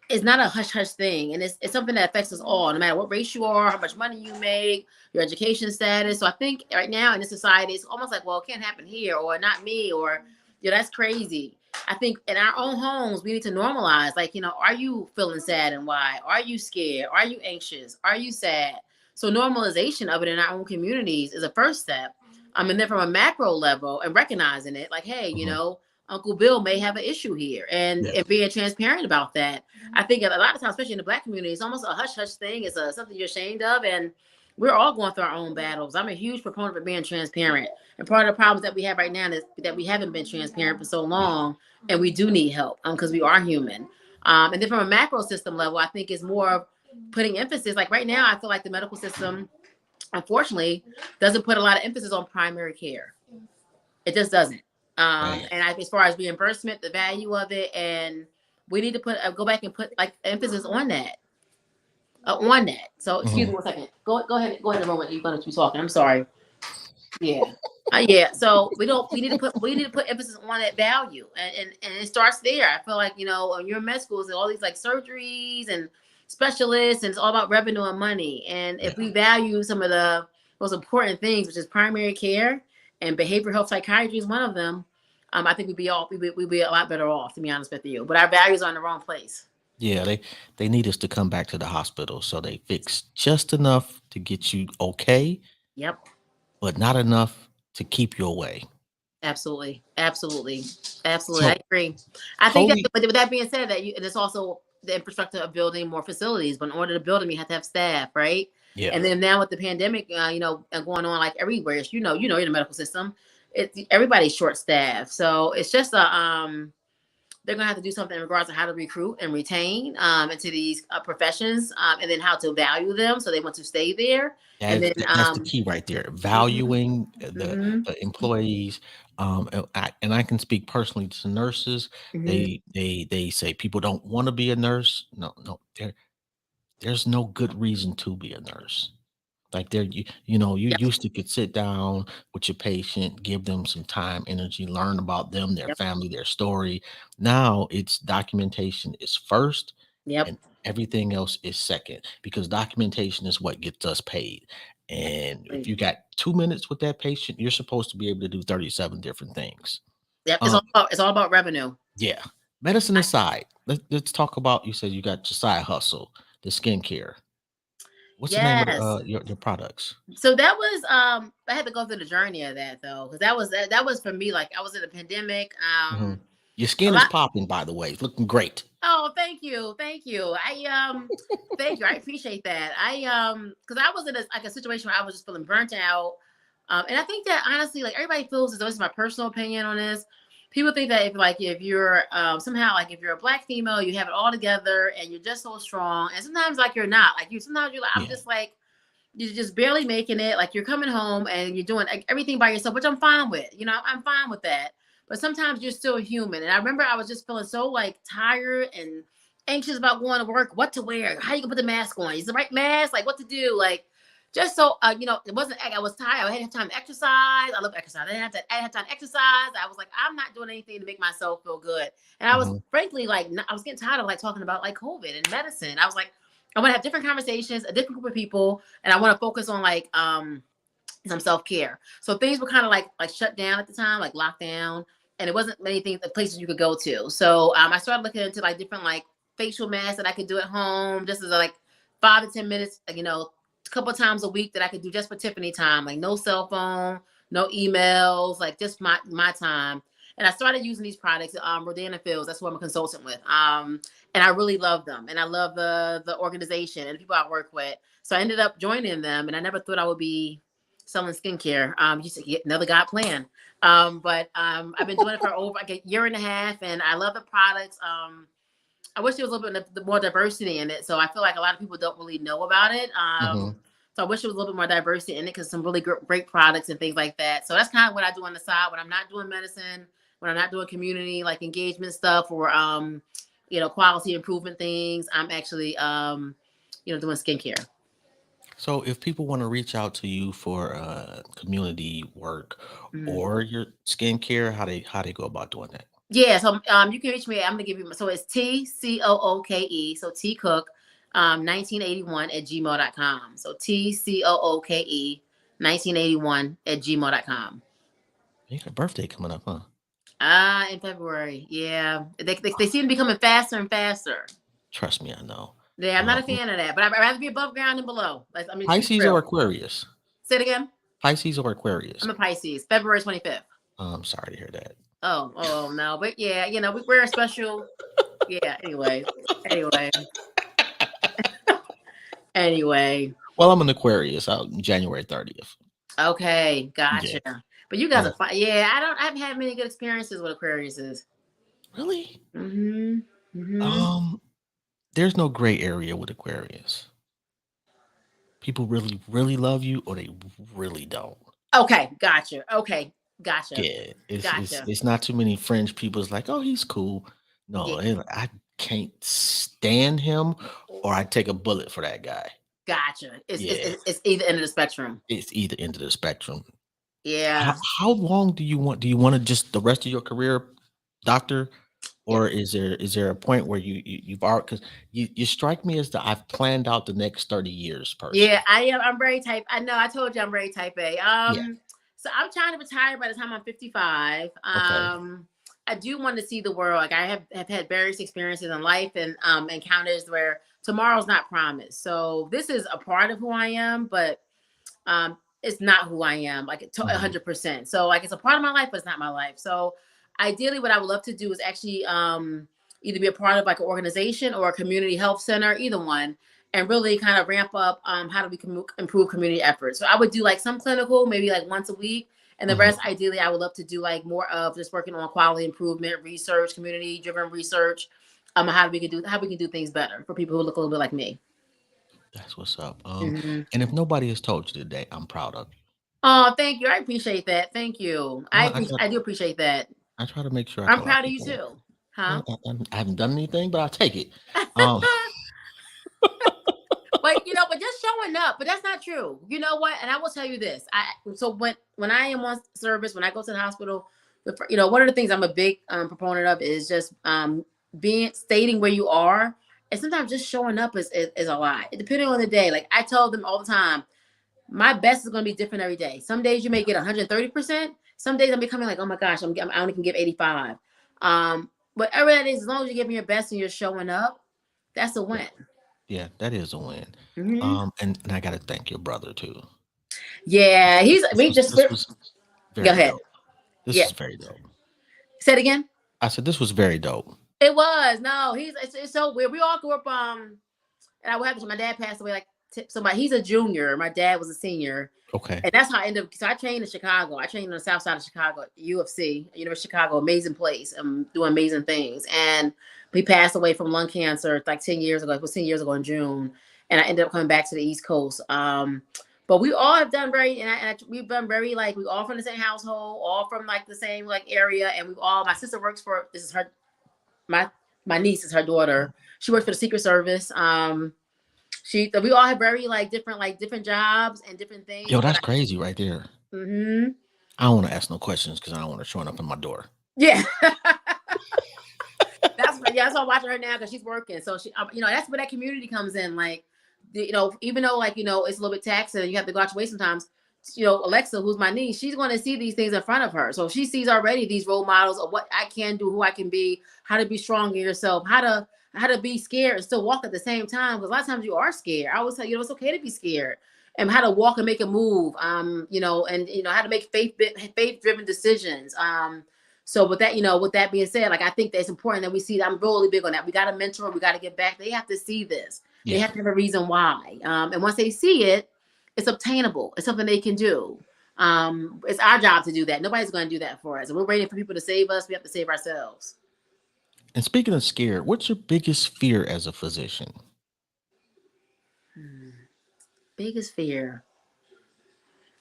is not a hush hush thing, and it's something that affects us all, no matter what race you are, how much money you make, your education status. So I think right now in this society, it's almost like, well, it can't happen here, or not me, or that's crazy. I think in our own homes, we need to normalize, like, are you feeling sad and why? Are you scared? Are you anxious? Are you sad? So normalization of it in our own communities is a first step. And then from a macro level and recognizing it, like, hey, Mhm. Uncle Bill may have an issue here, and Yes. being transparent about that. I think a lot of times, especially in the Black community, it's almost a hush hush thing. It's something you're ashamed of, and we're all going through our own battles. I'm a huge proponent of being transparent, and part of the problems that we have right now is that we haven't been transparent for so Yeah. long, and we do need help because we are human. And then from a macro system level, I think it's more of putting emphasis. Like right now, I feel like the medical system, unfortunately, doesn't put a lot of emphasis on primary care. It just doesn't. Right. As far as reimbursement, the value of it, and we need to go back and put like emphasis on that. On that. So excuse Mhm. me one second. Go ahead. Go ahead a moment. You're gonna be talking. I'm sorry. Yeah. Yeah. So we need to put emphasis on that value, and it starts there. I feel like when you're in med schools and all these like surgeries and specialists, and it's all about revenue and money. And Yeah. if we value some of the most important things, which is primary care and behavioral health psychiatry is one of them, I think we'd be a lot better off, to be honest with you. But our values are in the wrong place. Yeah, they need us to come back to the hospital so they fix just enough to get you okay, Yep. but not enough to keep you away. Absolutely, absolutely, absolutely. I So agree. I think that, totally, but with that being said, and it's also the infrastructure of building more facilities. But in order to build them, you have to have staff, right? yeah, And then now with the pandemic, going on like everywhere, in the medical system, everybody's short staffed. So it's just they're gonna have to do something in regards to how to recruit and retain into these professions, and then how to value them so they want to stay there. And then, that's the key right there. mhm, Valuing mhm, the employees, and I can speak personally to nurses. mhm. They say people don't want to be a nurse. No, no, there's no good reason to be a nurse. Like you Yep, used to could sit down with your patient, give them some time, energy, learn about them, their yep, family, their story. Now it's documentation is first yep. and everything else is second because documentation is what gets us paid. And if you got 2 minutes with that patient, you're supposed to be able to do 37 different things. Yep, Um, it's all about revenue. yeah. Medicine I, aside, let's talk about you said you got your side hustle, the skincare. What's the name of yes. your products? So that was I had to go through the journey of that though, because that was for me. Like I was in a pandemic. Mhm. Your A skin is lot. popping, by the way. It's looking great. Oh, thank you, thank you. Thank you. I appreciate that. Because I was in a situation where I was just feeling burnt out, and I think that honestly, like everybody feels this is my personal opinion on this. People think that if you're somehow like if you're a black female, you have it all together and you're just so strong, and sometimes like you're not. Like sometimes you're like I'm Yeah. just like you're just barely making it. Like you're coming home and you're doing everything by yourself, which I'm fine with. I'm fine with that. But sometimes you're still human. And I remember I was just feeling so like tired and anxious about going to work, what to wear, how you gonna put the mask on, is the right mask, like what to do, like just so it wasn't. I was tired. I hadn't have time to exercise. I love exercise. I didn't have time to exercise. I was like, I'm not doing anything to make myself feel good. And I was Mhm. frankly like, I was getting tired of like talking about like COVID and medicine. I was like, I want to have different conversations, a different group of people, and I want to focus on like some self-care. So things were kind of like shut down at the time, like lockdown, and it wasn't many things like places you could go to. So I started looking into like different like facial masks that I could do at home, just as like 5 to 10 minutes, a couple of times a week that I could do just for Tiffany time, like no cell phone, no emails, like just my time. And I started using these products, Rodan and Fields. That's who I'm a consultant with. And I really love them, and I love the organization and the people I work with. So I ended up joining them, and I never thought I would be selling skincare. You should get another God plan. But I've been doing it for over like a year and a half, and I love the products. I wish there was a little bit more diversity in it. So I feel like a lot of people don't really know about it. Mhm. So I wish there was a little bit more diversity in it because some really great products and things like that. So that's kind of what I do on the side when I'm not doing medicine, when I'm not doing community like engagement stuff or quality improvement things. I'm actually doing skincare. So if people want to reach out to you for community work Mhm. or your skincare, how they go about doing that? Yeah, so you can reach me. I'm gonna give you so it's TCOOKE, so T Cook 1981 at gmail.com. So TCOOKE 1981 at gmail.com. You got a birthday coming up, huh? In February. Yeah. They seem to be coming faster and faster. Trust me, I know. Yeah, I'm not a fan of that, but I'd rather be above ground than below. Like, I mean, to be Pisces or real. Aquarius? Say it again. Pisces or Aquarius? I'm a Pisces, February 25th. I'm sorry to hear that. Oh no. But yeah, we're a special. Yeah, anyway. Anyway. Well, I'm an Aquarius out January 30th. Okay, Yeah. gotcha. But you guys Um, are fine. Yeah, I haven't had many good experiences with Aquariuses. really? Mm-hmm. Mm-hmm. Um, there's no gray area with Aquarius. People really, really love you, or they really don't. Okay, gotcha. Okay, gotcha. Yeah, Gotcha. it's not too many fringe people. It's like, oh, he's cool. No, Yeah, they're like, I can't stand him, or I take a bullet for that guy. gotcha. Yeah, It's either end of the spectrum. it's either end of the spectrum. How, Yeah. how long do you want? Do you want to just the rest of your career, doctor, Yeah. or is there a point where you've already, because you strike me as the I've planned out the next 30 years person. Yeah, I am. I'm very type. I know. I told you I'm very type A. Yeah. So I'm trying to retire by the time I'm 55. Okay. I do want to see the world. Like I have had various experiences in life and encounters where tomorrow's not promised. So this is a part of who I am, but it's not who I am, like Mhm. 100%. So like it's a part of my life, but it's not my life. So ideally, what I would love to do is actually either be a part of like an organization or a community health center, either one, and really kind of ramp up how do we improve community efforts. So I would do like some clinical, maybe like once a week. And the Mhm. rest, ideally, I would love to do like more of just working on quality improvement, research, community-driven research, how we can do things better for people who look a little bit like me. That's what's up. Mhm. And if nobody has told you today, I'm proud of you. Oh, thank you. I appreciate that. Thank you. Well, I do appreciate that. I try to make sure I I'm tell our proud of you people. too. Huh? Well, I haven't done anything, but I'll take it. Um, But just showing up, but that's not true. You know what? And I will tell you this. So when I am on service, when I go to the hospital, one of the things I'm a big proponent of is just being stating where you are. And sometimes just showing up is a lot. Depending on the day. Like I tell them all the time, my best is going to be different every day. Some days you may get 130%. Some days I'm becoming like, oh my gosh, I only can give 85. Whatever that is, as long as you're giving your best and you're showing up, that's a yeah, win. yeah, that is a win. Hmm. And I got to thank your brother too. Yeah, This was go very ahead. dope. This Yeah, is very dope. say it again. I said this was very dope. It was no, it's so weird. We all grew up. And I would have to. My dad passed away like he's a junior. My dad was a senior, Okay. and that's how I ended up. So I trained in Chicago. I trained on the south side of Chicago, UFC, University of Chicago, amazing place, doing amazing things. And he passed away from lung cancer like 10 years ago. It was 10 years ago in June, and I ended up coming back to the East Coast. But we all have done we've done very like we all from the same household, all from like the same like area, and we've all. My sister works for this is her my my niece is her daughter. She works for the Secret Service. We all have very different jobs and different things. Yo, that's crazy right there. Mm-hmm. I don't want to ask no questions because I don't want her showing up in my door. Yeah. That's why I'm watching her now because she's working. So that's where that community comes in. Like, even though it's a little bit taxing and you have to go out your way sometimes. Alexa, who's my niece, she's going to see these things in front of her. So she sees already these role models of what I can do, who I can be, how to be strong in yourself, how to be scared and still walk at the same time. Because a lot of times you are scared. I always tell it's okay to be scared, and how to walk and make a move. And how to make faith-driven decisions. So with that being said, like I think that it's important that we see that. I'm really big on that. We got to mentor. We got to get back. They have to see this. Yeah. They have to have a reason why. And once they see it, it's obtainable. It's something they can do. It's our job to do that. Nobody's going to do that for us. And we're waiting for people to save us. We have to save ourselves. And speaking of scared, what's your biggest fear as a physician? Biggest fear.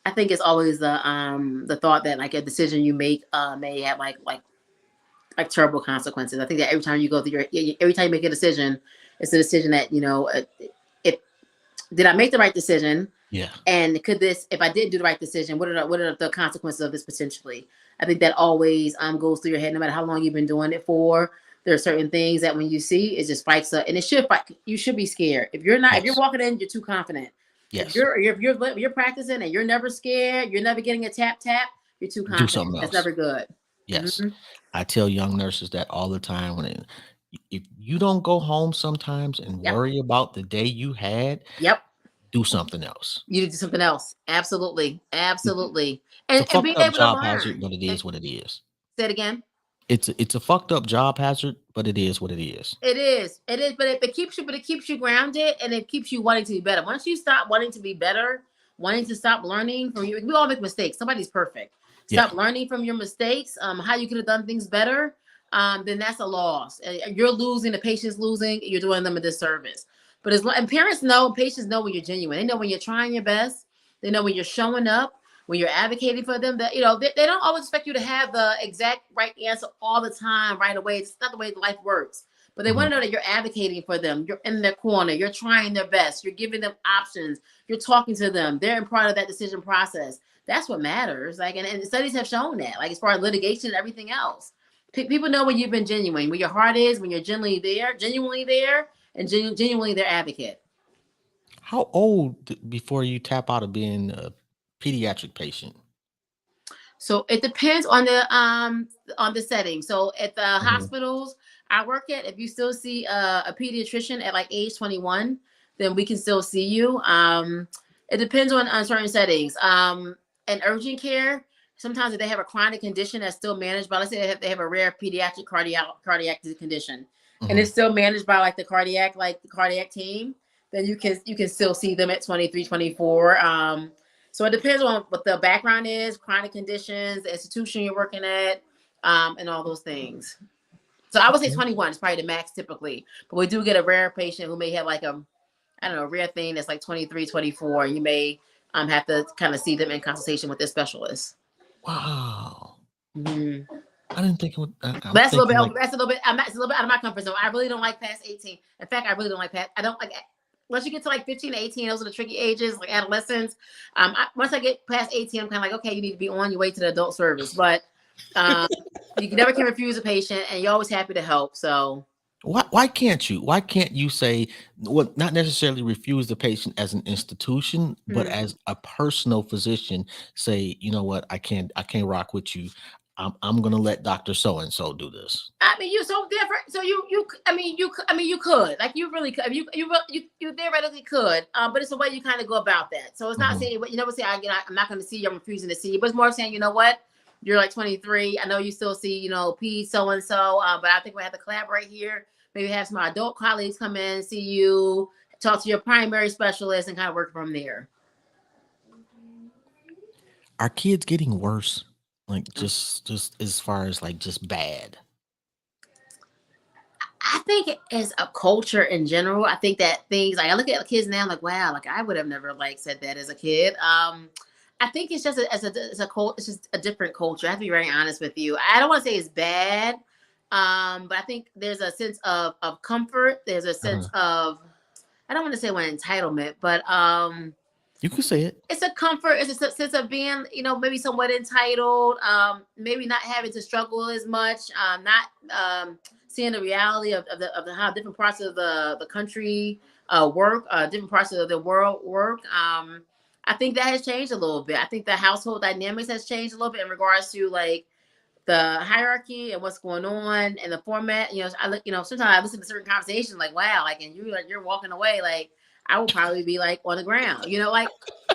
I think it's always the thought that like a decision you make may have like terrible consequences. I think that every time you go through every time you make a decision, it's a decision that if did I make the right decision? Yeah. And if I didn't do the right decision, what are the consequences of this potentially? I think that always goes through your head, no matter how long you've been doing it for. There are certain things that when you see, it just spikes up, and it should fight. You should be scared. If you're not, Yes. if you're walking in, you're too confident. Yes. If you're practicing and you're never scared, you're never getting a tap, you're too confident. Do something else. That's never good. Yes. Mhm. I tell young nurses that all the time if you don't go home sometimes and Yep. worry about the day you had, Yep. do something else. You need to do something else. Absolutely. It's And a fucked being up able to job learn. hazard, but it is what it is. Say it again. It's a fucked up job hazard, but it is what it is. It is, but it keeps you grounded and it keeps you wanting to be better. Once you stop wanting to be better, wanting to stop learning from you, we all make mistakes. Nobody's perfect. Stop learning from your mistakes, how you could have done things better. then that's a loss. You're losing, the patient's losing, you're doing them a disservice. But and parents know, and patients know when you're genuine. They know when you're trying your best. They know when you're showing up, when you're advocating for them. That they don't always expect you to have the exact right answer all the time, right away. It's not the way life works. But they want to know that you're advocating for them. You're in their corner. You're trying their best. You're giving them options. You're talking to them. They're in part of that decision process. That's what matters. Like, and studies have shown that. Like, as far as litigation and everything else, people know when you've been genuine, where your heart is, when you're genuinely there, and genuinely their advocate. How old before you tap out of being a pediatric patient? So it depends on the setting. So at the hospitals I work at, if you still see a pediatrician at like age 21, then we can still see you. It depends on certain settings. In urgent care, sometimes if they have a chronic condition that's still managed by, let's say they have a rare pediatric cardiac condition, and it's still managed by like the cardiac team, then you can still see them at 23, 24. So it depends on what the background is, chronic conditions, the institution you're working at, and all those things. So I would say 21 is probably the max typically, but we do get a rare patient who may have like a rare thing that's like 23, 24. You may have to kind of see them in consultation with their specialist. Wow. Mm-hmm. I didn't think it would. That's a little bit out of my comfort zone. I really don't like past 18. In fact, I really don't like past. I don't like. Once you get to like 15 to 18, those are the tricky ages, like adolescents. Once I get past 18, I'm kind of like, okay, you need to be on your way to the adult service. But you never can refuse a patient, and you're always happy to help. So why can't you? Why can't you say, well, not necessarily refuse the patient as an institution, but as a personal physician, say, you know what, I can't rock with you. I'm gonna let Dr. So-and-so do this. I mean, you're so different. So you could, like, you really could. You theoretically could. But it's the way you kind of go about that. So it's not saying, you never say, I'm not going to see you. I'm refusing to see you. But it's more saying, you know what? You're like 23. I know you still see, P so-and-so. But I think we have to collaborate here. Maybe have some adult colleagues come in, see you, talk to your primary specialist, and kind of work from there. Are kids getting worse? Like just as far as like just bad? I think as a culture in general, I think that things like I look at kids now, like, wow, like I would have never like said that as a kid. I think it's just it's just a different culture. I have to be very honest with you. I don't want to say it's bad, but I think there's a sense of comfort. There's a sense of, I don't want to say one entitlement, but you can say it. It's a comfort. It's a sense of being, maybe somewhat entitled, maybe not having to struggle as much, not seeing the reality of how different parts of the country work, different parts of the world work. I think that has changed a little bit. I think the household dynamics has changed a little bit in regards to like the hierarchy and what's going on and the format. Sometimes I listen to certain conversations like, wow, like, and you're walking away like, I will probably be like on the ground, like,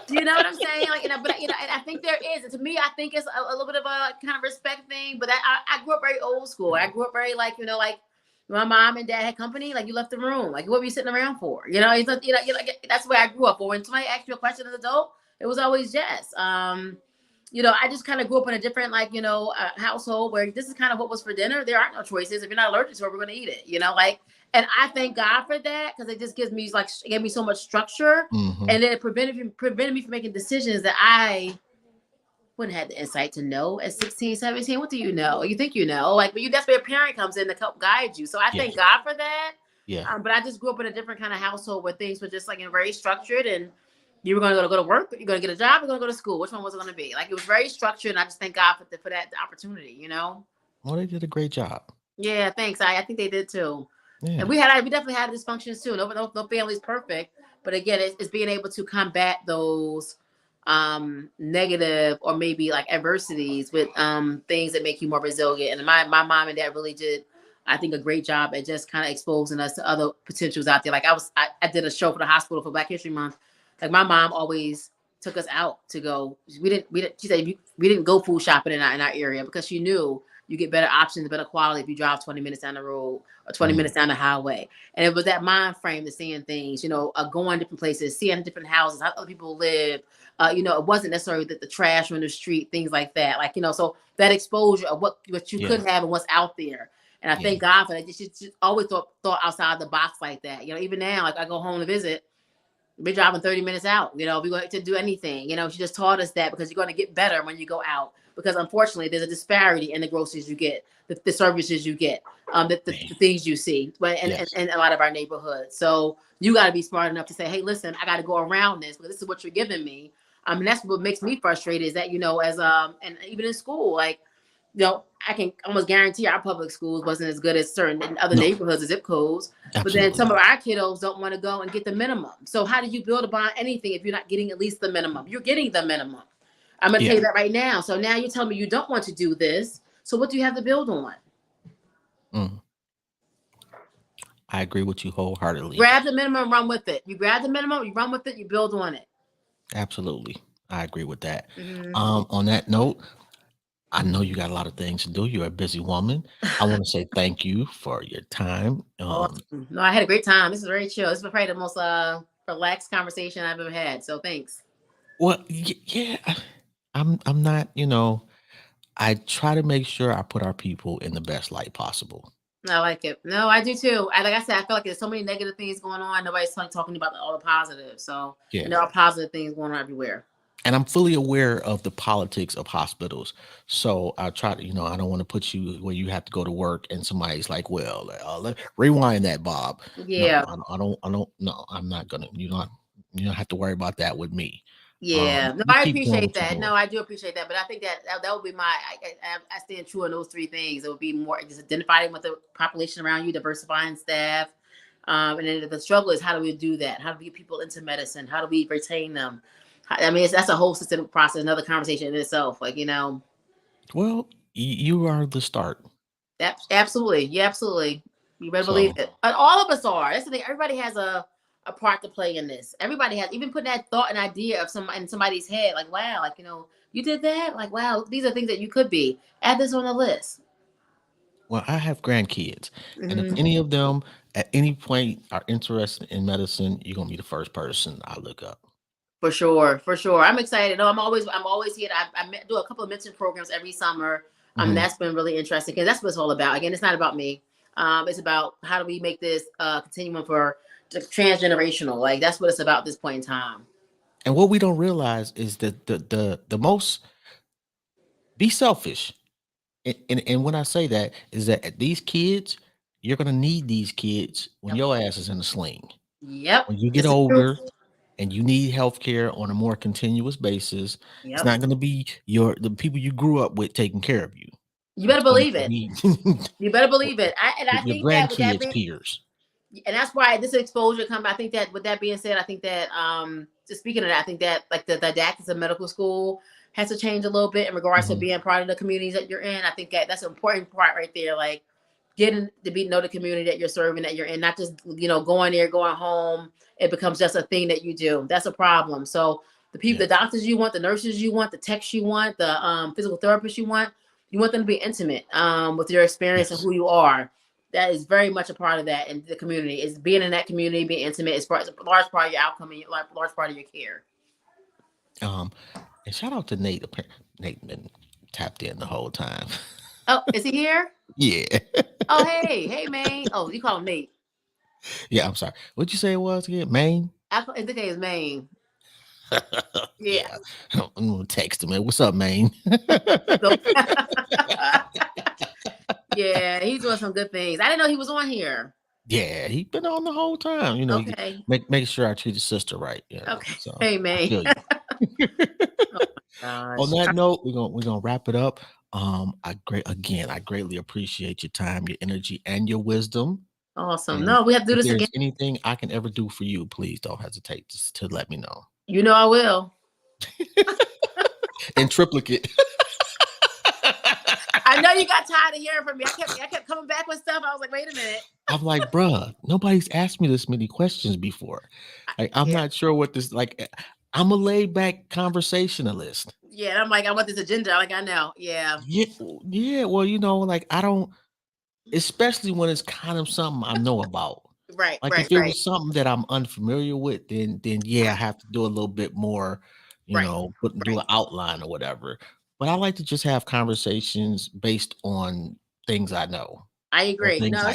do you know what I'm saying? Like, but and I think there is, and to me, I think it's a little bit of a kind of respect thing. But I grew up very old school. I grew up very like, like my mom and dad had company, like you left the room, like what were you sitting around for? That's where I grew up. But when somebody asked you a question as an adult, it was always yes. I just kind of grew up in a different, like, household where this is kind of what was for dinner. There aren't no choices. If you're not allergic to it, we're going to eat it, and I thank God for that because it just gave me so much structure, and then it prevented me from making decisions that I wouldn't have the insight to know at 16, 17. What do you know? You think but that's where a parent comes in to help guide you. So I thank God for that. Yeah. But I just grew up in a different kind of household where things were just like very structured, and you were going to go to work, you're going to get a job, you're going to go to school. Which one was it going to be? Like, it was very structured, and I just thank God for that opportunity, Well, they did a great job. Yeah, thanks. I think they did too. Yeah. And we definitely had dysfunctions too. No family's perfect, but again, it's being able to combat those negative or maybe like adversities with things that make you more resilient. And my mom and dad really did, I think, a great job at just kind of exposing us to other potentials out there. Like I did a show for the hospital for Black History Month. Like my mom always took us out to go. She said we didn't go food shopping in our area because she knew you get better options, better quality if you drive 20 minutes down the road or 20 minutes down the highway. And it was that mind frame to seeing things, going different places, seeing different houses, how other people live. It wasn't necessarily the trash on the street, things like that. Like, so that exposure of what you could have and what's out there. And I Yeah. thank God for that. She always thought outside the box like that. Even now, like I go home to visit, we're driving 30 minutes out. We're going to do anything. She just taught us that because you're going to get better when you go out. Because unfortunately, there's a disparity in the groceries you get, the services you get, the things you see, but in a lot of our neighborhoods. So you got to be smart enough to say, hey, listen, I got to go around this because this is what you're giving me. That's what makes me frustrated is that, as and even in school, like, I can almost guarantee our public schools wasn't as good as certain other neighborhoods or zip codes. Absolutely. But then some of our kiddos don't want to go and get the minimum. So how do you build upon anything if you're not getting at least the minimum? You're getting the minimum. I'm going to tell you that right now. So now you're telling me you don't want to do this. So what do you have to build on? I agree with you wholeheartedly. Grab the minimum, run with it. You grab the minimum, you run with it, you build on it. Absolutely. I agree with that. On that note, I know you got a lot of things to do. You're a busy woman. I want to say thank you for your time. Awesome. No, I had a great time. This is very chill. This is probably the most relaxed conversation I've ever had. So thanks. Well, yeah, I'm not, I try to make sure I put our people in the best light possible. I like it. No, I do too. Like I said, I feel like there's so many negative things going on. Nobody's talking about all the positives. So there are positive things going on everywhere. And I'm fully aware of the politics of hospitals. So I try to, I don't want to put you where you have to go to work and somebody's like, well, rewind that, Bob. Yeah. No, I don't. No, I'm not going to, you don't have to worry about that with me. Yeah. No, I appreciate that. No, I do appreciate that. But I think that would be I stand true on those three things. It would be more just identifying with the population around you, diversifying staff. And then the struggle is how do we do that? How do we get people into medicine? How do we retain them? I mean, that's a whole systemic process, another conversation in itself. Well, you are the start. Absolutely. Yeah, absolutely. You better believe it. And all of us are. That's the thing. Everybody has a part to play in this. Everybody has, even putting that thought and idea of in somebody's head, like, wow, you did that? Like, wow, these are things that you could be. Add this on the list. Well, I have grandkids, and if any of them at any point are interested in medicine, you're gonna be the first person I look up. For sure. I'm excited. No, I'm always here. I do a couple of mentoring programs every summer. That's been really interesting because that's what it's all about. Again, it's not about me. It's about how do we make this continuum for transgenerational. Like that's what it's about at this point in time. And what we don't realize is that the most be selfish. And when I say that is that these kids, you're gonna need these kids when your ass is in a sling. Yep. When you get older and you need healthcare on a more continuous basis, it's not gonna be the people you grew up with taking care of you. You better believe it. You better believe it. I think grandkids peers. And that's why this exposure comes. I think that with that being said, I think that just speaking of that, I think that like the didactics of medical school has to change a little bit in regards to being part of the communities that you're in. I think that's an important part right there. Like getting to know the community that you're serving, that you're in, not just, going there, going home. It becomes just a thing that you do. That's a problem. So the people, the doctors you want, the nurses you want, the techs you want, the physical therapists you want them to be intimate with your experience and who you are. That is very much a part of that in the community. Is being in that community, being intimate is a large part of your outcome and large part of your care. And shout out to Nate. Nate been tapped in the whole time. Oh, is he here? Yeah. Oh, hey, man. Oh, you call him Nate. Yeah, I'm sorry. What'd you say it was again? Maine? I think it's Maine. Yeah. I'm gonna text him. What's up, Maine? Yeah, he's doing some good things. I didn't know he was on here. Yeah, he's been on the whole time. Okay. Make sure I treat his sister right. Okay. So, hey, man. On that note, we're gonna wrap it up. I greatly appreciate your time, your energy, and your wisdom. Awesome. No, we have to do this again. Anything I can ever do for you, please don't hesitate to let me know. I will. In triplicate. I know you got tired of hearing from me. I kept coming back with stuff. I was like, wait a minute. I'm like, bruh, nobody's asked me this many questions before. Like, I'm not sure what this like. I'm a laid back conversationalist. Yeah, and I'm like, I want this agenda. Like, I know. Yeah. Yeah. Well, like I don't, especially when it's kind of something I know about. Right. Like if it was something that I'm unfamiliar with, then I have to do a little bit more, do an outline or whatever. But I like to just have conversations based on things I know. I agree. things No, like